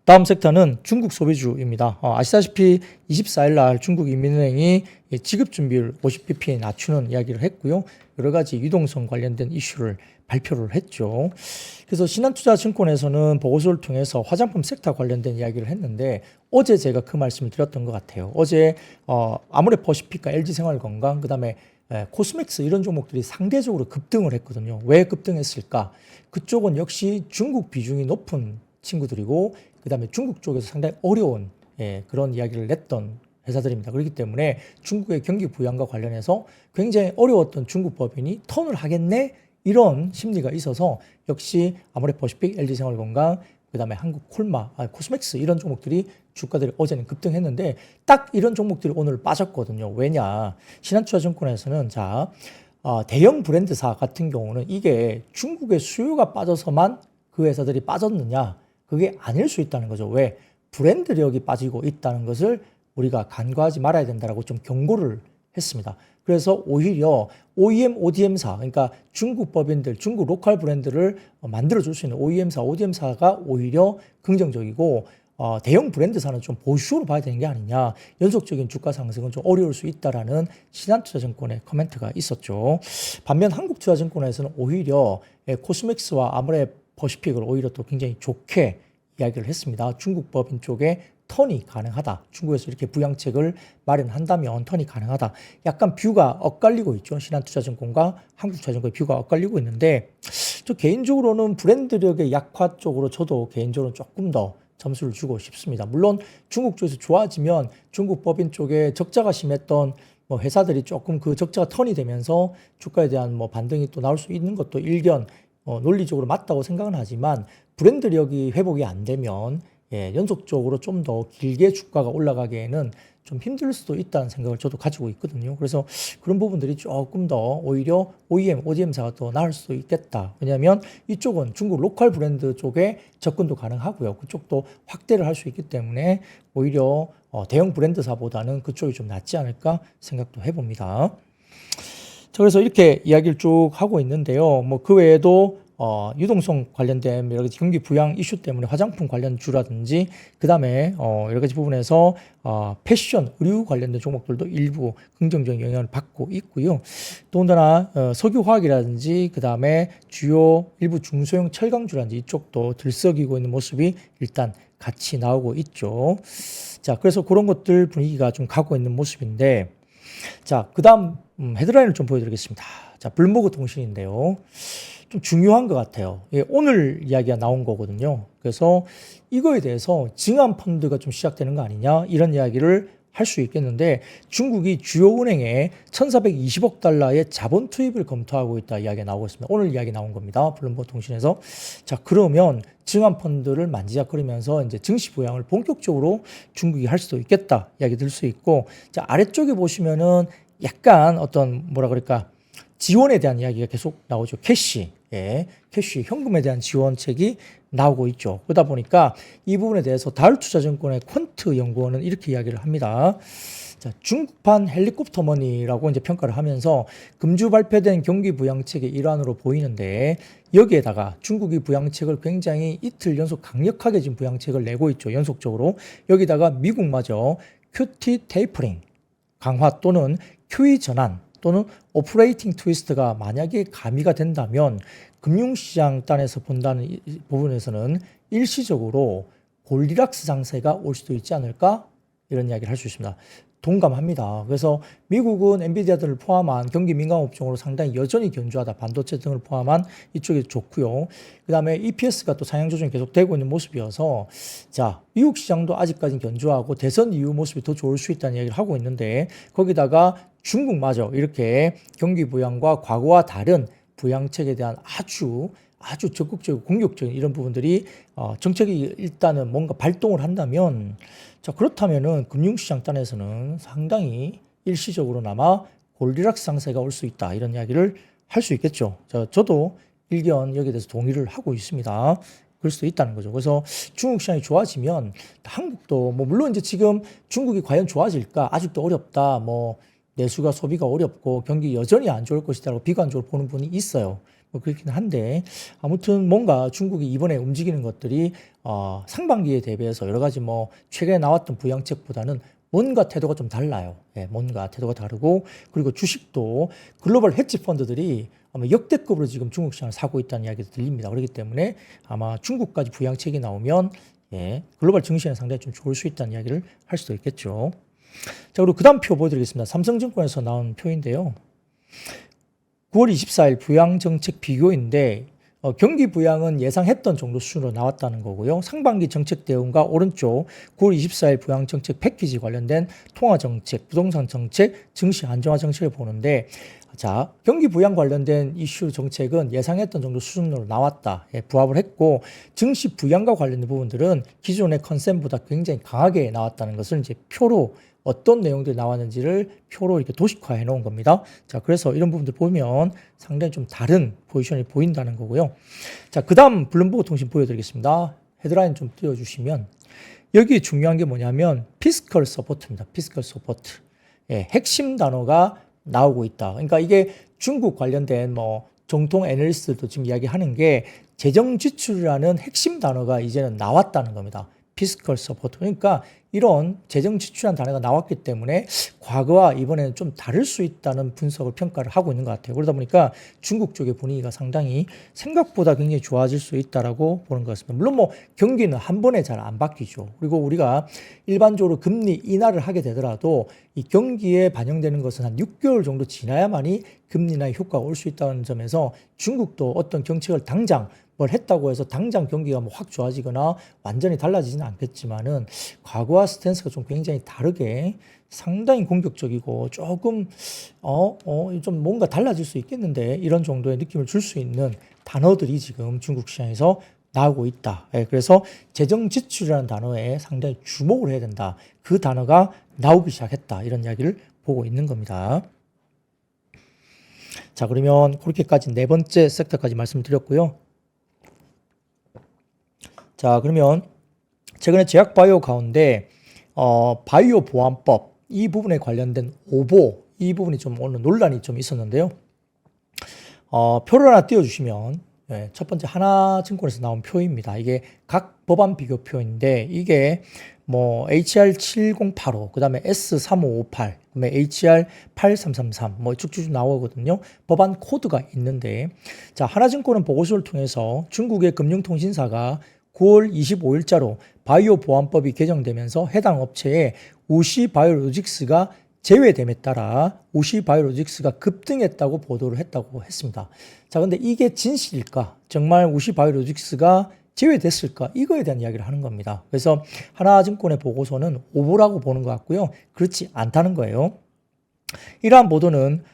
다음 섹터는 중국 소비주입니다. 아시다시피 24일 날 중국인민은행이 지급 준비율 50bp 낮추는 이야기를 했고요. 여러 가지 유동성 관련된 이슈를 발표를 했죠. 그래서 신한투자증권에서는 보고서를 통해서 화장품 섹터 관련된 이야기를 했는데 어제 제가 그 말씀을 드렸던 것 같아요. 어제 아모레퍼시픽과 LG생활건강 그다음에 코스맥스 이런 종목들이 상대적으로 급등을 했거든요. 왜 급등했을까? 그쪽은 역시 중국 비중이 높은 친구들이고 그다음에 중국 쪽에서 상당히 어려운 그런 이야기를 냈던 회사들입니다. 그렇기 때문에 중국의 경기 부양과 관련해서 굉장히 어려웠던 중국 법인이 턴을 하겠네 이런 심리가 있어서 역시 아모레퍼시픽, LG생활건강, 그다음에 한국콜마, 코스맥스 이런 종목들이 주가들이 어제는 급등했는데 딱 이런 종목들이 오늘 빠졌거든요. 왜냐? 신한투자증권에서는 대형 브랜드사 같은 경우는 이게 중국의 수요가 빠져서만 그 회사들이 빠졌느냐? 그게 아닐 수 있다는 거죠. 왜? 브랜드력이 빠지고 있다는 것을 우리가 간과하지 말아야 된다라고 좀 경고를 했습니다. 그래서 오히려 OEM, ODM사, 그러니까 중국 법인들, 중국 로컬 브랜드를 만들어줄 수 있는 OEM사, ODM사가 오히려 긍정적이고 대형 브랜드사는 좀 보수로 봐야 되는 게 아니냐. 연속적인 주가 상승은 좀 어려울 수 있다라는 신한투자증권의 코멘트가 있었죠. 반면 한국투자증권에서는 오히려 코스맥스와 아모레퍼시픽을 오히려 또 굉장히 좋게 이야기를 했습니다. 중국 법인 쪽에 턴이 가능하다. 중국에서 이렇게 부양책을 마련한다면 턴이 가능하다. 약간 뷰가 엇갈리고 있죠. 신한투자증권과 한국투자증권의 뷰가 엇갈리고 있는데 저 개인적으로는 브랜드력의 약화 쪽으로 저도 개인적으로 조금 더 점수를 주고 싶습니다. 물론 중국 쪽에서 좋아지면 중국 법인 쪽에 적자가 심했던 회사들이 조금 그 적자가 턴이 되면서 주가에 대한 반등이 또 나올 수 있는 것도 일견 논리적으로 맞다고 생각은 하지만 브랜드력이 회복이 안 되면 연속적으로 좀 더 길게 주가가 올라가기에는 좀 힘들 수도 있다는 생각을 저도 가지고 있거든요. 그래서 그런 부분들이 조금 더 오히려 OEM, ODM사가 더 나을 수도 있겠다. 왜냐하면 이쪽은 중국 로컬 브랜드 쪽에 접근도 가능하고요. 그쪽도 확대를 할 수 있기 때문에 오히려 대형 브랜드사보다는 그쪽이 좀 낫지 않을까 생각도 해봅니다. 자, 그래서 이렇게 이야기를 쭉 하고 있는데요. 그 외에도 유동성 관련된 여러 가지 경기 부양 이슈 때문에 화장품 관련주라든지 그다음에 여러 가지 부분에서 패션, 의류 관련된 종목들도 일부 긍정적인 영향을 받고 있고요. 더군다나 석유화학이라든지 그다음에 주요 일부 중소형 철강주라든지 이쪽도 들썩이고 있는 모습이 일단 같이 나오고 있죠. 자, 그래서 그런 것들 분위기가 좀 가고 있는 모습인데 자, 그다음 헤드라인을 좀 보여드리겠습니다. 자, 블룸버그 통신인데요. 좀 중요한 것 같아요. 오늘 이야기가 나온 거거든요. 그래서 이거에 대해서 증한 펀드가 좀 시작되는 거 아니냐 이런 이야기를 할 수 있겠는데 중국이 주요 은행에 1,420억 달러의 자본 투입을 검토하고 있다 이야기가 나오고 있습니다. 오늘 이야기 나온 겁니다. 블룸버그 통신에서. 자, 그러면 증한 펀드를 만지작거리면서 이제 증시 부양을 본격적으로 중국이 할 수도 있겠다 이야기 들 수 있고 자, 아래쪽에 보시면은 약간 어떤 뭐라 그럴까 지원에 대한 이야기가 계속 나오죠. 캐시, 캐시, 현금에 대한 지원책이 나오고 있죠. 그러다 보니까 이 부분에 대해서 다울투자증권의 퀀트 연구원은 이렇게 이야기를 합니다. 자, 중국판 헬리콥터 머니라고 이제 평가를 하면서 금주 발표된 경기 부양책의 일환으로 보이는데 여기에다가 중국이 부양책을 굉장히 이틀 연속 강력하게 지금 부양책을 내고 있죠. 연속적으로. 여기다가 미국마저 QT 테이퍼링 강화 또는 QE 전환 또는 오퍼레이팅 트위스트가 만약에 가미가 된다면 금융시장 단에서 본다는 부분에서는 일시적으로 골디락스 장세가 올 수도 있지 않을까? 이런 이야기를 할 수 있습니다. 동감합니다. 그래서 미국은 엔비디아 등을 포함한 경기 민감 업종으로 상당히 여전히 견조하다. 반도체 등을 포함한 이쪽이 좋고요. 그 다음에 EPS가 또 상향 조정이 계속 되고 있는 모습이어서 자, 미국 시장도 아직까지는 견조하고 대선 이후 모습이 더 좋을 수 있다는 이야기를 하고 있는데 거기다가 중국마저 이렇게 경기 부양과 과거와 다른 부양책에 대한 아주 적극적이고 공격적인 이런 부분들이 정책이 일단은 뭔가 발동을 한다면 자, 그렇다면은 금융시장 단에서는 상당히 일시적으로나마 골디락스 상세가 올 수 있다 이런 이야기를 할 수 있겠죠. 저도 일견 여기에 대해서 동의를 하고 있습니다. 그럴 수도 있다는 거죠. 그래서 중국 시장이 좋아지면 한국도 뭐 물론 이제 지금 중국이 과연 좋아질까 아직도 어렵다. 뭐 내수가 소비가 어렵고 경기 여전히 안 좋을 것이다라고 비관적으로 보는 분이 있어요. 뭐 그렇긴 한데 아무튼 뭔가 중국이 이번에 움직이는 것들이 상반기에 대비해서 여러 가지 뭐 최근에 나왔던 부양책보다는 뭔가 태도가 좀 달라요. 예, 뭔가 태도가 다르고 그리고 주식도 글로벌 헤지 펀드들이 아마 역대급으로 지금 중국 시장을 사고 있다는 이야기도 들립니다. 그렇기 때문에 아마 중국까지 부양책이 나오면 예, 글로벌 증시는 상당히 좀 좋을 수 있다는 이야기를 할 수도 있겠죠. 자, 그리고 그 다음 표 보여드리겠습니다. 삼성증권에서 나온 표인데요. 9월 24일 부양정책 비교인데 경기 부양은 예상했던 정도 수준으로 나왔다는 거고요. 상반기 정책 대응과 오른쪽 9월 24일 부양정책 패키지 관련된 통화정책, 부동산 정책, 증시 안정화 정책을 보는데 자, 경기 부양 관련된 이슈 정책은 예상했던 정도 수준으로 나왔다. 예, 부합을 했고 증시 부양과 관련된 부분들은 기존의 컨센보다 굉장히 강하게 나왔다는 것을 이제 표로 어떤 내용들이 나왔는지를 표로 이렇게 도식화해 놓은 겁니다. 자, 그래서 이런 부분들 보면 상당히 좀 다른 포지션이 보인다는 거고요. 자, 그 다음 블룸버그 통신 보여드리겠습니다. 헤드라인 좀 띄워주시면 여기 중요한 게 뭐냐면 피스컬 서포트입니다. 피스컬 서포트. 예, 핵심 단어가 나오고 있다. 그러니까 이게 중국 관련된 뭐 정통 애널리스트도 지금 이야기하는 게 재정 지출이라는 핵심 단어가 이제는 나왔다는 겁니다. 피스컬 서포트. 그러니까 이런 재정 지출이라는 단어가 나왔기 때문에 과거와 이번에는 좀 다를 수 있다는 분석을 평가를 하고 있는 것 같아요. 그러다 보니까 중국 쪽의 분위기가 상당히 생각보다 굉장히 좋아질 수 있다라고 보는 것 같습니다. 물론 뭐 경기는 한 번에 잘 안 바뀌죠. 그리고 우리가 일반적으로 금리 인하를 하게 되더라도 이 경기에 반영되는 것은 한 6개월 정도 지나야만이 금리 인하의 효과가 올 수 있다는 점에서 중국도 어떤 정책을 당장 뭘 했다고 해서 당장 경기가 뭐 확 좋아지거나 완전히 달라지지는 않겠지만은 과거와 스탠스가 좀 굉장히 다르게 상당히 공격적이고 조금 좀 뭔가 달라질 수 있겠는데 이런 정도의 느낌을 줄 수 있는 단어들이 지금 중국 시장에서 나오고 있다. 예, 그래서 재정 지출이라는 단어에 상당히 주목을 해야 된다. 그 단어가 나오기 시작했다. 이런 이야기를 보고 있는 겁니다. 자, 그러면 그렇게까지 네 번째 섹터까지 말씀드렸고요. 자, 그러면 최근에 제약바이오 가운데 바이오 보안법 이 부분에 관련된 오보 이 부분이 좀 오늘 논란이 좀 있었는데요. 표를 하나 띄워주시면 네, 첫 번째 하나증권에서 나온 표입니다. 이게 각 법안 비교표인데 이게 뭐 HR7085 그 다음에 S3558 그다음에 HR8333 뭐 쭉쭉 나오거든요. 법안 코드가 있는데 자, 하나증권은 보고서를 통해서 중국의 금융통신사가 9월 25일자로 바이오 보안법이 개정되면서 해당 업체에 우시 바이오로직스가 제외됨에 따라 우시 바이오로직스가 급등했다고 보도를 했다고 했습니다. 자, 근데 이게 진실일까? 정말 우시 바이오로직스가 제외됐을까? 이거에 대한 이야기를 하는 겁니다. 그래서 하나증권의 보고서는 오보라고 보는 것 같고요. 그렇지 않다는 거예요. 이러한 보도는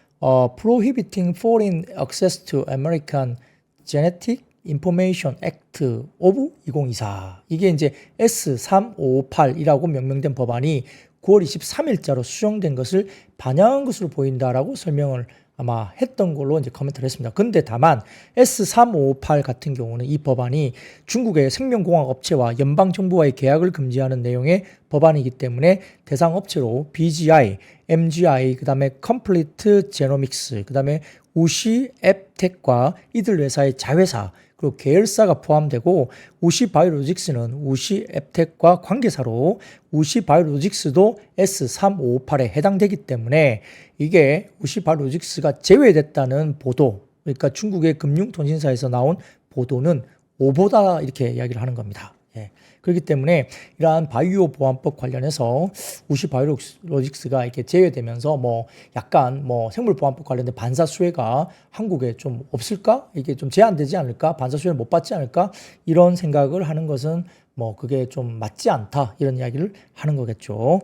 Prohibiting Foreign Access to American Genetic Information Act of 2024 이게 이제 S3558이라고 명명된 법안이 9월 23일자로 수정된 것을 반영한 것으로 보인다라고 설명을 아마 했던 걸로 이제 코멘트를 했습니다. 근데 다만 S3558 같은 경우는 이 법안이 중국의 생명공학 업체와 연방정부와의 계약을 금지하는 내용의 법안이기 때문에 대상 업체로 BGI, MGI, 그 다음에 컴플리트 제노믹스, 그 다음에 우시 앱텍과 이들 회사의 자회사 그리고 계열사가 포함되고 우시 바이오로직스는 우시 앱텍과 관계사로 우시 바이오로직스도 S3558에 해당되기 때문에 이게 우시 바이오로직스가 제외됐다는 보도 그러니까 중국의 금융통신사에서 나온 보도는 오보다 이렇게 이야기를 하는 겁니다. 예. 그렇기 때문에 이러한 바이오 보안법 관련해서 우시 바이오로직스가 이렇게 제외되면서 뭐 약간 뭐 생물 보안법 관련된 반사 수혜가 한국에 좀 없을까? 이게 좀 제한되지 않을까? 반사 수혜를 못 받지 않을까? 이런 생각을 하는 것은 뭐 그게 좀 맞지 않다. 이런 이야기를 하는 거겠죠.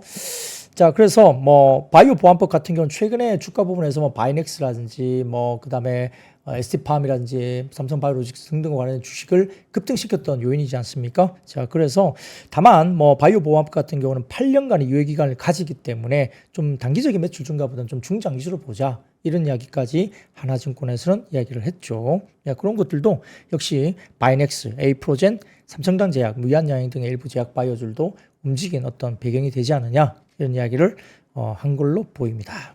자, 그래서 뭐 바이오 보안법 같은 경우는 최근에 주가 부분에서 뭐 바이넥스라든지 뭐 그다음에 ST팜이라든지 삼성바이오로직스 등등과 관련된 주식을 급등시켰던 요인이지 않습니까? 자, 그래서 다만 뭐 바이오보험업 같은 경우는 8년간의 유예기간을 가지기 때문에 좀 단기적인 매출 증가보다는 좀 중장 위주로 보자. 이런 이야기까지 하나증권에서는 이야기를 했죠. 그런 것들도 역시 바이넥스, 에이프로젠, 삼성장제약, 무이한양행 등의 일부 제약 바이오들도 움직인 어떤 배경이 되지 않느냐 이런 이야기를 한 걸로 보입니다.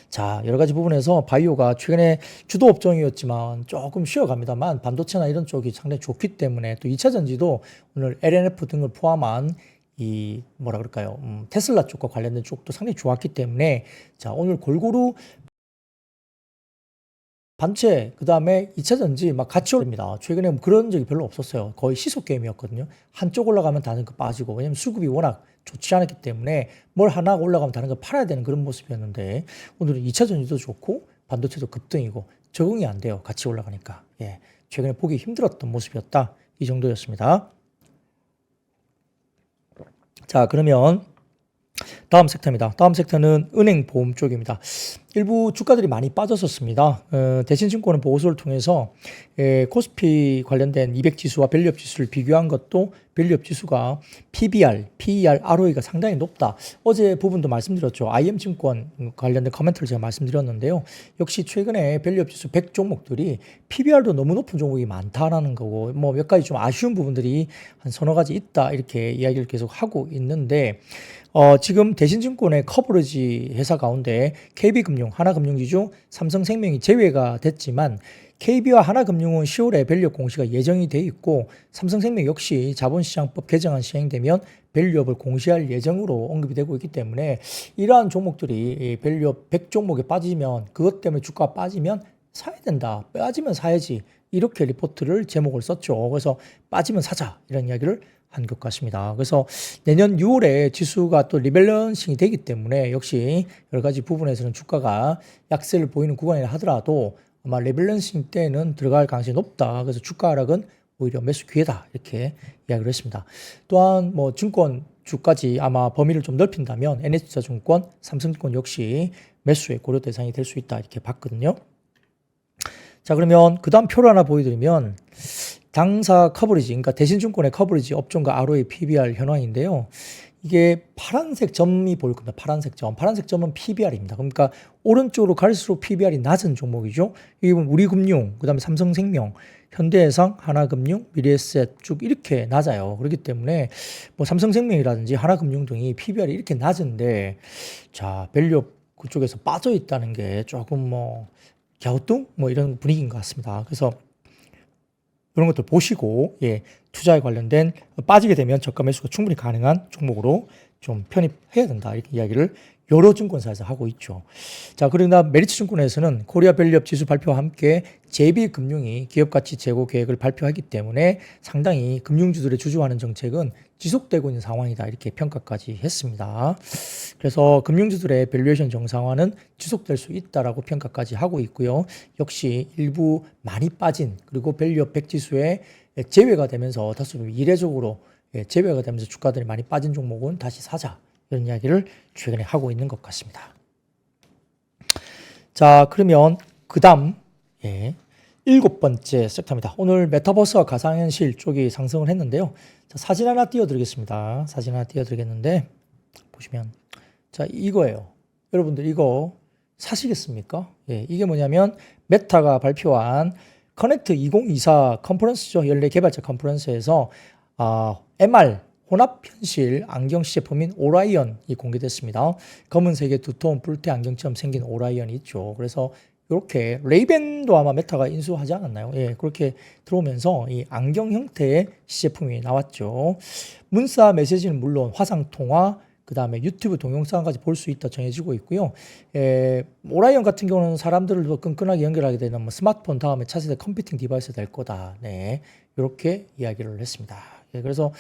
자, 여러 가지 부분에서 바이오가 최근에 주도 업종이었지만 조금 쉬어갑니다만 반도체나 이런 쪽이 상당히 좋기 때문에 또 2차 전지도 오늘 LNF 등을 포함한 이 뭐라 그럴까요? 테슬라 쪽과 관련된 쪽도 상당히 좋았기 때문에 자, 오늘 골고루 반도체 그다음에 2차 전지 막 같이 올립니다. 최근에 그런 적이 별로 없었어요. 거의 시속 게임이었거든요. 한쪽 올라가면 다른 거 빠지고 왜냐면 수급이 워낙 좋지 않았기 때문에 뭘 하나 올라가면 다른 거 팔아야 되는 그런 모습이었는데 오늘은 2차 전지도 좋고 반도체도 급등이고 적응이 안 돼요. 같이 올라가니까. 최근에 보기 힘들었던 모습이었다. 이 정도였습니다. 자, 그러면 다음 섹터입니다. 다음 섹터는 은행 보험 쪽입니다. 일부 주가들이 많이 빠졌었습니다. 대신증권은 보고서를 통해서 코스피 관련된 200지수와 밸류업 지수를 비교한 것도 밸류업 지수가 PBR, PER, ROE가 상당히 높다. 어제 부분도 말씀드렸죠. IM증권 관련된 커멘트를 제가 말씀드렸는데요. 역시 최근에 밸류업 지수 100 종목들이 PBR도 너무 높은 종목이 많다라는 거고 뭐 몇 가지 좀 아쉬운 부분들이 한 서너 가지 있다 이렇게 이야기를 계속 하고 있는데 지금 대신증권의 커버리지 회사 가운데 KB금융, 하나금융지주, 삼성생명이 제외가 됐지만 KB와 하나금융은 10월에 밸류업 공시가 예정이 돼 있고 삼성생명 역시 자본시장법 개정안 시행되면 밸류업을 공시할 예정으로 언급이 되고 있기 때문에 이러한 종목들이 밸류업 100 종목에 빠지면 그것 때문에 주가가 빠지면 사야 된다. 빠지면 사야지. 이렇게 리포트를 제목을 썼죠. 그래서 빠지면 사자 이런 이야기를 한 것 같습니다. 그래서 내년 6월에 지수가 또 리밸런싱이 되기 때문에 역시 여러 가지 부분에서는 주가가 약세를 보이는 구간이라 하더라도 아마 리밸런싱 때는 들어갈 가능성이 높다. 그래서 주가 하락은 오히려 매수 기회다. 이렇게 이야기를 했습니다. 또한 뭐 증권 주까지 아마 범위를 좀 넓힌다면 NH투자증권, 삼성증권 역시 매수의 고려 대상이 될 수 있다. 이렇게 봤거든요. 자, 그러면 그 다음 표를 하나 보여드리면 당사 커버리지, 그러니까 대신증권의 커버리지 업종과 ROE, PBR 현황인데요. 이게 파란색 점이 보일 겁니다. 파란색 점. 파란색 점은 PBR입니다. 그러니까 오른쪽으로 갈수록 PBR이 낮은 종목이죠. 이게 우리금융, 그 다음에 삼성생명, 현대해상, 하나금융, 미래에셋 쭉 이렇게 낮아요. 그렇기 때문에 뭐 삼성생명이라든지 하나금융 등이 PBR이 이렇게 낮은데 자, 밸류업 그쪽에서 빠져 있다는 게 조금 뭐 갸우뚱 뭐 이런 분위기인 것 같습니다. 그래서 그런 것들 보시고 투자에 관련된 빠지게 되면 저가 매수가 충분히 가능한 종목으로 좀 편입해야 된다 이렇게 이야기를 여러 증권사에서 하고 있죠. 자, 그러나 메리츠증권에서는 코리아 밸류업 지수 발표와 함께 JB금융이 기업가치 제고 계획을 발표하기 때문에 상당히 금융주들의 주주하는 정책은 지속되고 있는 상황이다 이렇게 평가까지 했습니다. 그래서 금융주들의 밸류에이션 정상화는 지속될 수 있다라고 평가까지 하고 있고요. 역시 일부 많이 빠진 그리고 밸류업 100지수에 제외가 되면서 다소 이례적으로 제외가 되면서 주가들이 많이 빠진 종목은 다시 사자 이런 이야기를 최근에 하고 있는 것 같습니다. 자, 그러면 그 다음 7번째 섹터입니다. 오늘 메타버스와 가상현실 쪽이 상승을 했는데요. 자, 사진 하나 띄워드리겠습니다. 사진 하나 띄워드리겠는데 보시면 자, 이거예요. 여러분들 이거 사시겠습니까? 이게 뭐냐면 메타가 발표한 커넥트 2024 컨퍼런스죠. 연례 개발자 컨퍼런스에서 MR 혼합현실 안경 시제품인 오라이언이 공개됐습니다. 검은색의 두터운 뿔테 안경처럼 생긴 오라이언이 있죠. 그래서 이렇게 레이벤도 아마 메타가 인수하지 않았나요? 그렇게 들어오면서 이 안경 형태의 시제품이 나왔죠. 문자 메시지는 물론 화상통화, 그 다음에 유튜브 동영상까지 볼 수 있다 정해지고 있고요. 오라이언 같은 경우는 사람들을 더 끈끈하게 연결하게 되는 뭐 스마트폰 다음에 차세대 컴퓨팅 디바이스 될 거다. 이렇게 이야기를 했습니다. 그래서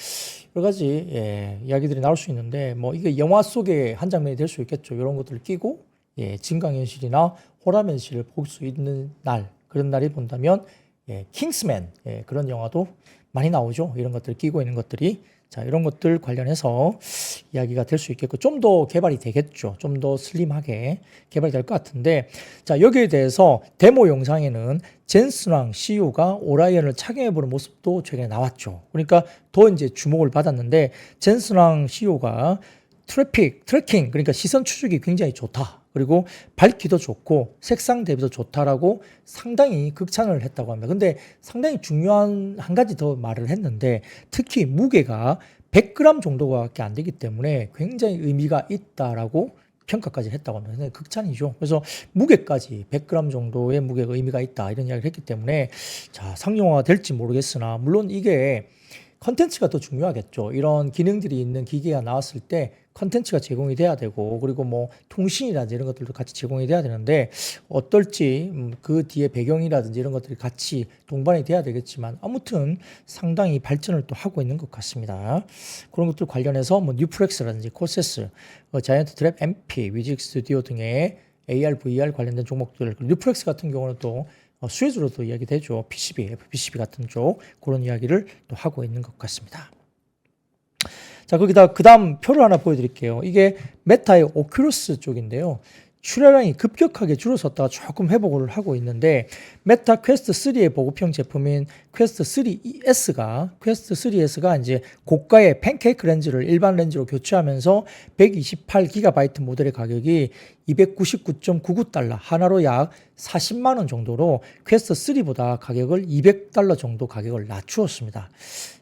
여러 가지 이야기들이 나올 수 있는데 뭐 이게 영화 속의 한 장면이 될 수 있겠죠. 이런 것들을 끼고 증강현실이나 호람현실을 볼 수 있는 날, 그런 날이 본다면 킹스맨 그런 영화도 많이 나오죠. 이런 것들을 끼고 있는 것들이 자, 이런 것들 관련해서 이야기가 될 수 있겠고 좀 더 개발이 되겠죠. 좀 더 슬림하게 개발이 될 것 같은데, 자, 여기에 대해서 데모 영상에는 젠슨왕 CEO가 오라이언을 착용해보는 모습도 최근에 나왔죠. 그러니까 더 이제 주목을 받았는데, 젠슨왕 CEO가 트래킹, 그러니까 시선 추적이 굉장히 좋다. 그리고 밝기도 좋고 색상 대비도 좋다라고 상당히 극찬을 했다고 합니다. 근데 상당히 중요한 한 가지 더 말을 했는데, 특히 무게가 100g 정도밖에 안 되기 때문에 굉장히 의미가 있다라고 평가까지 했다고 합니다. 극찬이죠. 그래서 무게까지 100g 정도의 무게가 의미가 있다 이런 이야기를 했기 때문에, 자, 상용화가 될지 모르겠으나 물론 이게 컨텐츠가 더 중요하겠죠. 이런 기능들이 있는 기기가 나왔을 때 컨텐츠가 제공이 돼야 되고, 그리고 뭐 통신이라든지 이런 것들도 같이 제공이 돼야 되는데 어떨지 그 뒤에 배경이라든지 이런 것들이 같이 동반이 돼야 되겠지만, 아무튼 상당히 발전을 또 하고 있는 것 같습니다. 그런 것들 관련해서 뭐 뉴프렉스라든지 코세스, 자이언트 트랩, MP, 위직 스튜디오 등의 AR, VR 관련된 종목들, 뉴프렉스 같은 경우는 또 수혜주로도 이야기되죠. PCB, FPCB 같은 쪽, 그런 이야기를 또 하고 있는 것 같습니다. 자, 거기다 그 다음 표를 하나 보여드릴게요. 이게 메타의 오큘러스 쪽인데요. 출하량이 급격하게 줄어섰다가 조금 회복을 하고 있는데, 메타 퀘스트 3의 보급형 제품인 퀘스트 3S가 이제 고가의 팬케이크 렌즈를 일반 렌즈로 교체하면서 128GB 모델의 가격이 299.99달러, 하나로 약 40만 원 정도로 퀘스트 3보다 가격을 $200 정도 가격을 낮추었습니다.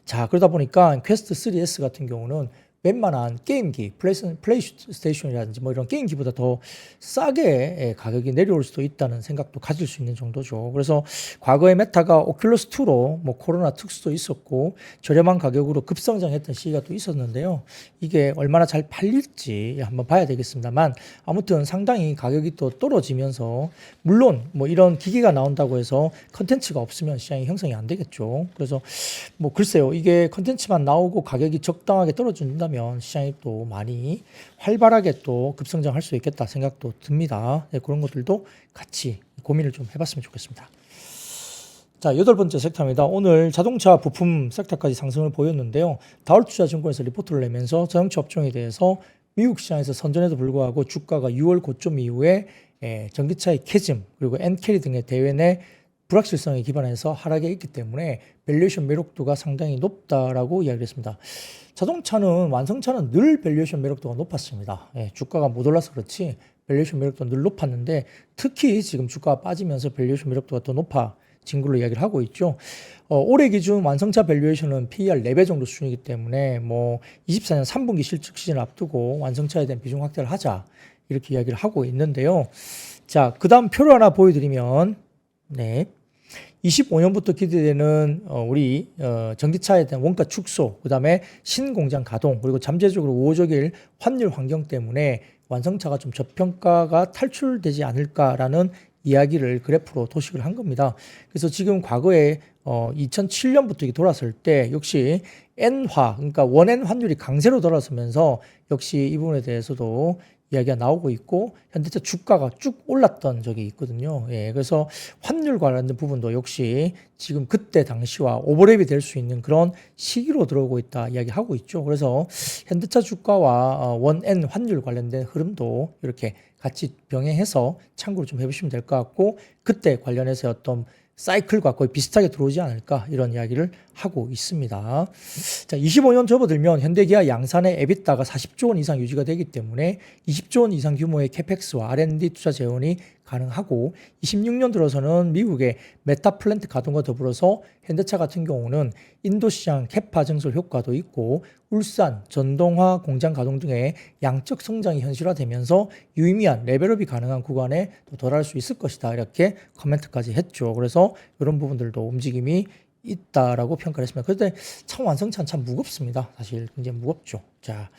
자, 그러다 보니까 퀘스트 3S 같은 경우는 웬만한 게임기, 플레이스테이션이라든지 뭐 이런 게임기보다 더 싸게 가격이 내려올 수도 있다는 생각도 가질 수 있는 정도죠. 그래서 과거에 메타가 오큘러스2로 뭐 코로나 특수도 있었고 저렴한 가격으로 급성장했던 시기가 또 있었는데요. 이게 얼마나 잘 팔릴지 한번 봐야 되겠습니다만, 아무튼 상당히 가격이 또 떨어지면서, 물론 뭐 이런 기기가 나온다고 해서 컨텐츠가 없으면 시장이 형성이 안 되겠죠. 그래서 뭐 글쎄요, 이게 컨텐츠만 나오고 가격이 적당하게 떨어진다면 시장이 또 많이 활발하게 또 급성장할 수 있겠다 생각도 듭니다. 네, 그런 것들도 같이 고민을 좀 해봤으면 좋겠습니다. 자, 8번째 섹터입니다. 오늘 자동차 부품 섹터까지 상승을 보였는데요. 다울투자증권에서 리포트를 내면서 자동차 업종에 대해서 미국 시장에서 선전에도 불구하고 주가가 6월 고점 이후에 전기차의 캐즘, 그리고 엔캐리 등의 대회 내 불확실성에 기반해서 하락에 있기 때문에 밸류에이션 매력도가 상당히 높다라고 이야기했습니다. 자동차는, 완성차는 늘 밸류에이션 매력도가 높았습니다. 주가가 못 올라서 그렇지 밸류에이션 매력도가 늘 높았는데, 특히 지금 주가가 빠지면서 밸류에이션 매력도가 더 높아진 걸로 이야기를 하고 있죠. 올해 기준 완성차 밸류에이션은 PER 4배 정도 수준이기 때문에 뭐 24년 3분기 실적 시즌을 앞두고 완성차에 대한 비중 확대를 하자 이렇게 이야기를 하고 있는데요. 자, 그 다음 표를 하나 보여드리면, 네, 25년부터 기대되는 우리 전기차에 대한 원가 축소, 그 다음에 신공장 가동, 그리고 잠재적으로 우호적일 환율 환경 때문에 완성차가 좀 저평가가 탈출되지 않을까라는 이야기를 그래프로 도식을 한 겁니다. 그래서 지금 과거에 2007년부터 돌아설 때 역시 엔화, 그러니까 원엔 환율이 강세로 돌아서면서 역시 이 부분에 대해서도 이야기가 나오고 있고, 현대차 주가가 쭉 올랐던 적이 있거든요. 그래서 환율 관련된 부분도 역시 지금 그때 당시와 오버랩이 될 수 있는 그런 시기로 들어오고 있다 이야기하고 있죠. 그래서 현대차 주가와 원엔 환율 관련된 흐름도 이렇게 같이 병행해서 참고를 좀 해보시면 될 것 같고, 그때 관련해서 어떤 사이클과 거의 비슷하게 들어오지 않을까 이런 이야기를 하고 있습니다. 자, 25년 접어들면 현대기아 양산의 에비타가 40조 원 이상 유지가 되기 때문에 20조 원 이상 규모의 캐펙스와 R&D 투자 재원이 가능하고, 26년 들어서는 미국의 메타 플랜트 가동과 더불어서 현대차 같은 경우는 인도 시장 캐파 증설 효과도 있고 울산 전동화 공장 가동 등의 양적 성장이 현실화되면서 유의미한 레벨업이 가능한 구간에 또 도달할 수 있을 것이다 이렇게 코멘트까지 했죠. 그래서 이런 부분들도 움직임이 있다라고 평가를 했습니다. 그런데 참 완성차는 참 무겁습니다. 사실 굉장히 무겁죠. 자,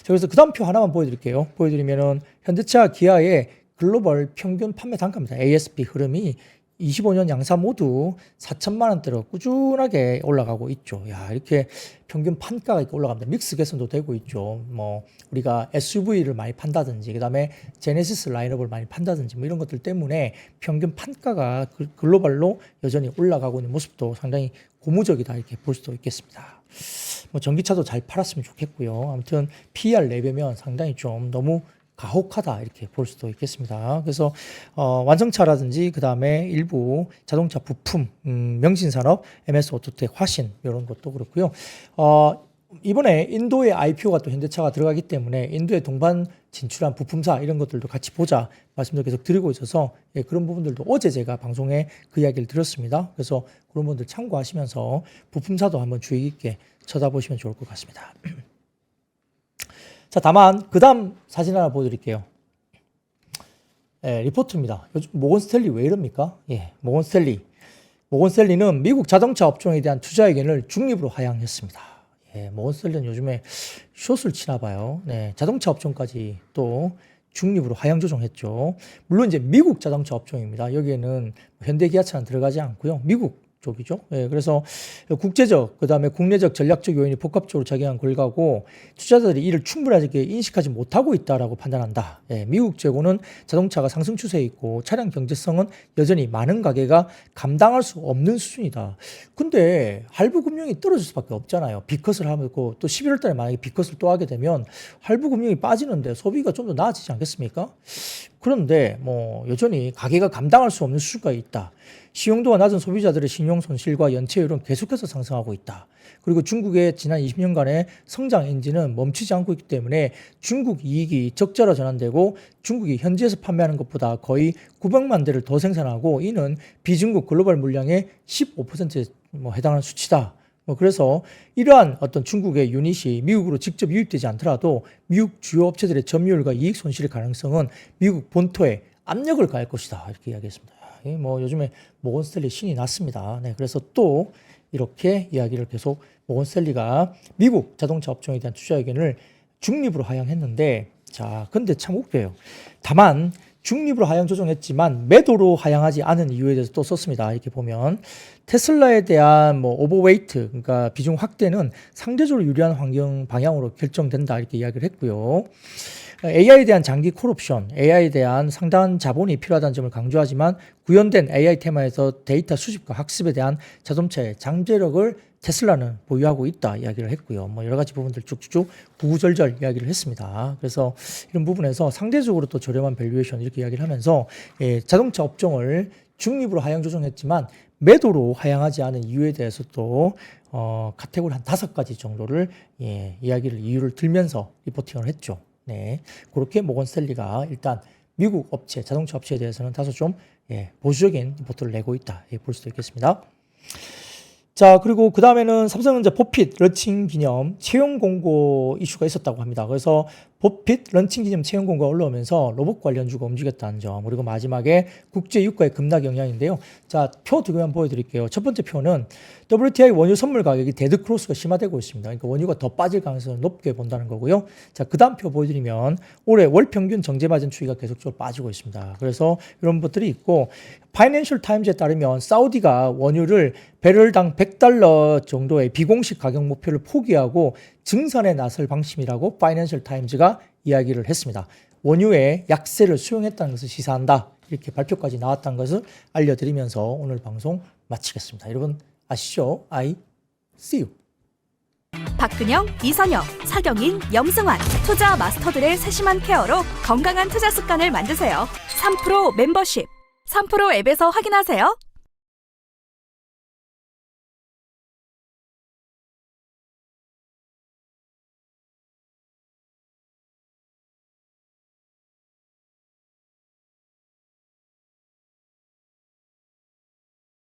그래서 그 다음 표 하나만 보여드릴게요. 보여드리면은 현대차 기아의 글로벌 평균 판매 단가입니다. ASP 흐름이 25년 양사 모두 4천만 원대로 꾸준하게 올라가고 있죠. 야, 이렇게 평균 판가가 이렇게 올라갑니다. 믹스 개선도 되고 있죠. 뭐 우리가 SUV를 많이 판다든지, 그다음에 제네시스 라인업을 많이 판다든지 뭐 이런 것들 때문에 평균 판가가 글로벌로 여전히 올라가고 있는 모습도 상당히 고무적이다 이렇게 볼 수도 있겠습니다. 뭐 전기차도 잘 팔았으면 좋겠고요. 아무튼 PER 4배면 상당히 좀 너무 가혹하다 이렇게 볼 수도 있겠습니다. 그래서 완성차라든지 그 다음에 일부 자동차 부품, 명신산업, MS 오토텍, 화신 이런 것도 그렇고요. 이번에 인도의 IPO가 또 현대차가 들어가기 때문에 인도에 동반 진출한 부품사 이런 것들도 같이 보자 말씀도 계속 드리고 있어서 예, 그런 부분들도 어제 제가 방송에 그 이야기를 드렸습니다. 그래서 그런 분들 참고하시면서 부품사도 한번 주의 깊게 쳐다보시면 좋을 것 같습니다. 자, 다만 그 다음 사진 하나 보여드릴게요. 예, 리포트입니다. 요즘 모건 스탠리 왜 이럽니까? 예, 모건 스탠리는 미국 자동차 업종에 대한 투자 의견을 중립으로 하향했습니다. 예, 모건 스탠리는 요즘에 숏을 치나 봐요. 네, 자동차 업종까지 또 중립으로 하향 조정했죠. 물론 이제 미국 자동차 업종입니다. 여기에는 현대기아차는 들어가지 않고요. 미국 쪽이죠. 예, 그래서 국제적, 그 다음에 국내적 전략적 요인이 복합적으로 작용한 결과고 투자자들이 이를 충분하게 인식하지 못하고 있다라고 판단한다. 예, 미국 재고는 자동차가 상승 추세에 있고 차량 경제성은 여전히 많은 가게가 감당할 수 없는 수준이다. 근데 할부 금융이 떨어질 수밖에 없잖아요. B컷을 하고 또 11월 달에 만약에 B컷을 또 하게 되면 할부 금융이 빠지는데 소비가 좀 더 나아지지 않겠습니까? 그런데 뭐 여전히 가게가 감당할 수 없는 수준가 있다. 신용도가 낮은 소비자들의 신용 손실과 연체율은 계속해서 상승하고 있다. 그리고 중국의 지난 20년간의 성장 엔진은 멈추지 않고 있기 때문에 중국 이익이 적자로 전환되고 중국이 현지에서 판매하는 것보다 거의 900만 대를 더 생산하고 이는 비중국 글로벌 물량의 15%에 해당하는 수치다. 그래서 이러한 어떤 중국의 유닛이 미국으로 직접 유입되지 않더라도 미국 주요 업체들의 점유율과 이익 손실의 가능성은 미국 본토에 압력을 가할 것이다. 이렇게 이야기했습니다. 뭐 요즘에 모건 스탠리 신이 났습니다. 네, 그래서 또 이렇게 이야기를 계속 모건 스탠리가 미국 자동차 업종에 대한 투자 의견을 중립으로 하향했는데 자, 근데 참 웃겨요. 다만 중립으로 하향 조정했지만 매도로 하향하지 않은 이유에 대해서 또 썼습니다. 이렇게 보면 테슬라에 대한 뭐 오버웨이트, 그러니까 비중 확대는 상대적으로 유리한 환경 방향으로 결정된다 이렇게 이야기를 했고요. AI에 대한 장기 콜옵션, AI에 대한 상당한 자본이 필요하다는 점을 강조하지만 구현된 AI 테마에서 데이터 수집과 학습에 대한 자동차의 잠재력을 테슬라는 보유하고 있다 이야기를 했고요. 뭐 여러 가지 부분들 쭉쭉 구구절절 이야기를 했습니다. 그래서 이런 부분에서 상대적으로 또 저렴한 밸류에이션 이렇게 이야기를 하면서 자동차 업종을 중립으로 하향 조정했지만 매도로 하향하지 않은 이유에 대해서 또 카테고리 한 5가지 정도를 이야기를 이유를 들면서 리포팅을 했죠. 네, 그렇게 모건 스탠리가 일단 미국 업체, 자동차 업체에 대해서는 다소 좀 보수적인 리포트를 내고 있다 볼 수도 있겠습니다. 자, 그리고 그 다음에는 삼성전자 보핏 런칭 기념 채용 공고 이슈가 있었다고 합니다. 그래서 보핏 런칭 기념 채용 공고가 올라오면서 로봇 관련주가 움직였다는 점, 그리고 마지막에 국제 유가의 급락 영향인데요. 자, 표 두 개만 보여드릴게요. 첫 번째 표는 WTI 원유 선물 가격이 데드 크로스가 심화되고 있습니다. 그러니까 원유가 더 빠질 가능성을 높게 본다는 거고요. 자, 그 다음 표 보여드리면 올해 월 평균 정제 마진 추이가 계속적으로 빠지고 있습니다. 그래서 이런 것들이 있고 파이낸셜 타임즈에 따르면 사우디가 원유를 배럴당 100달러 정도의 비공식 가격 목표를 포기하고 증산에 나설 방침이라고 파이낸셜 타임즈가 이야기를 했습니다. 원유의 약세를 수용했다는 것을 시사한다. 이렇게 발표까지 나왔다는 것을 알려드리면서 오늘 방송 마치겠습니다. 여러분 아시죠? I see you. 박근영, 이선영, 사경인, 염승환 투자 마스터들의 세심한 케어로 건강한 투자 습관을 만드세요. 3프로 멤버십 3프로 앱에서 확인하세요.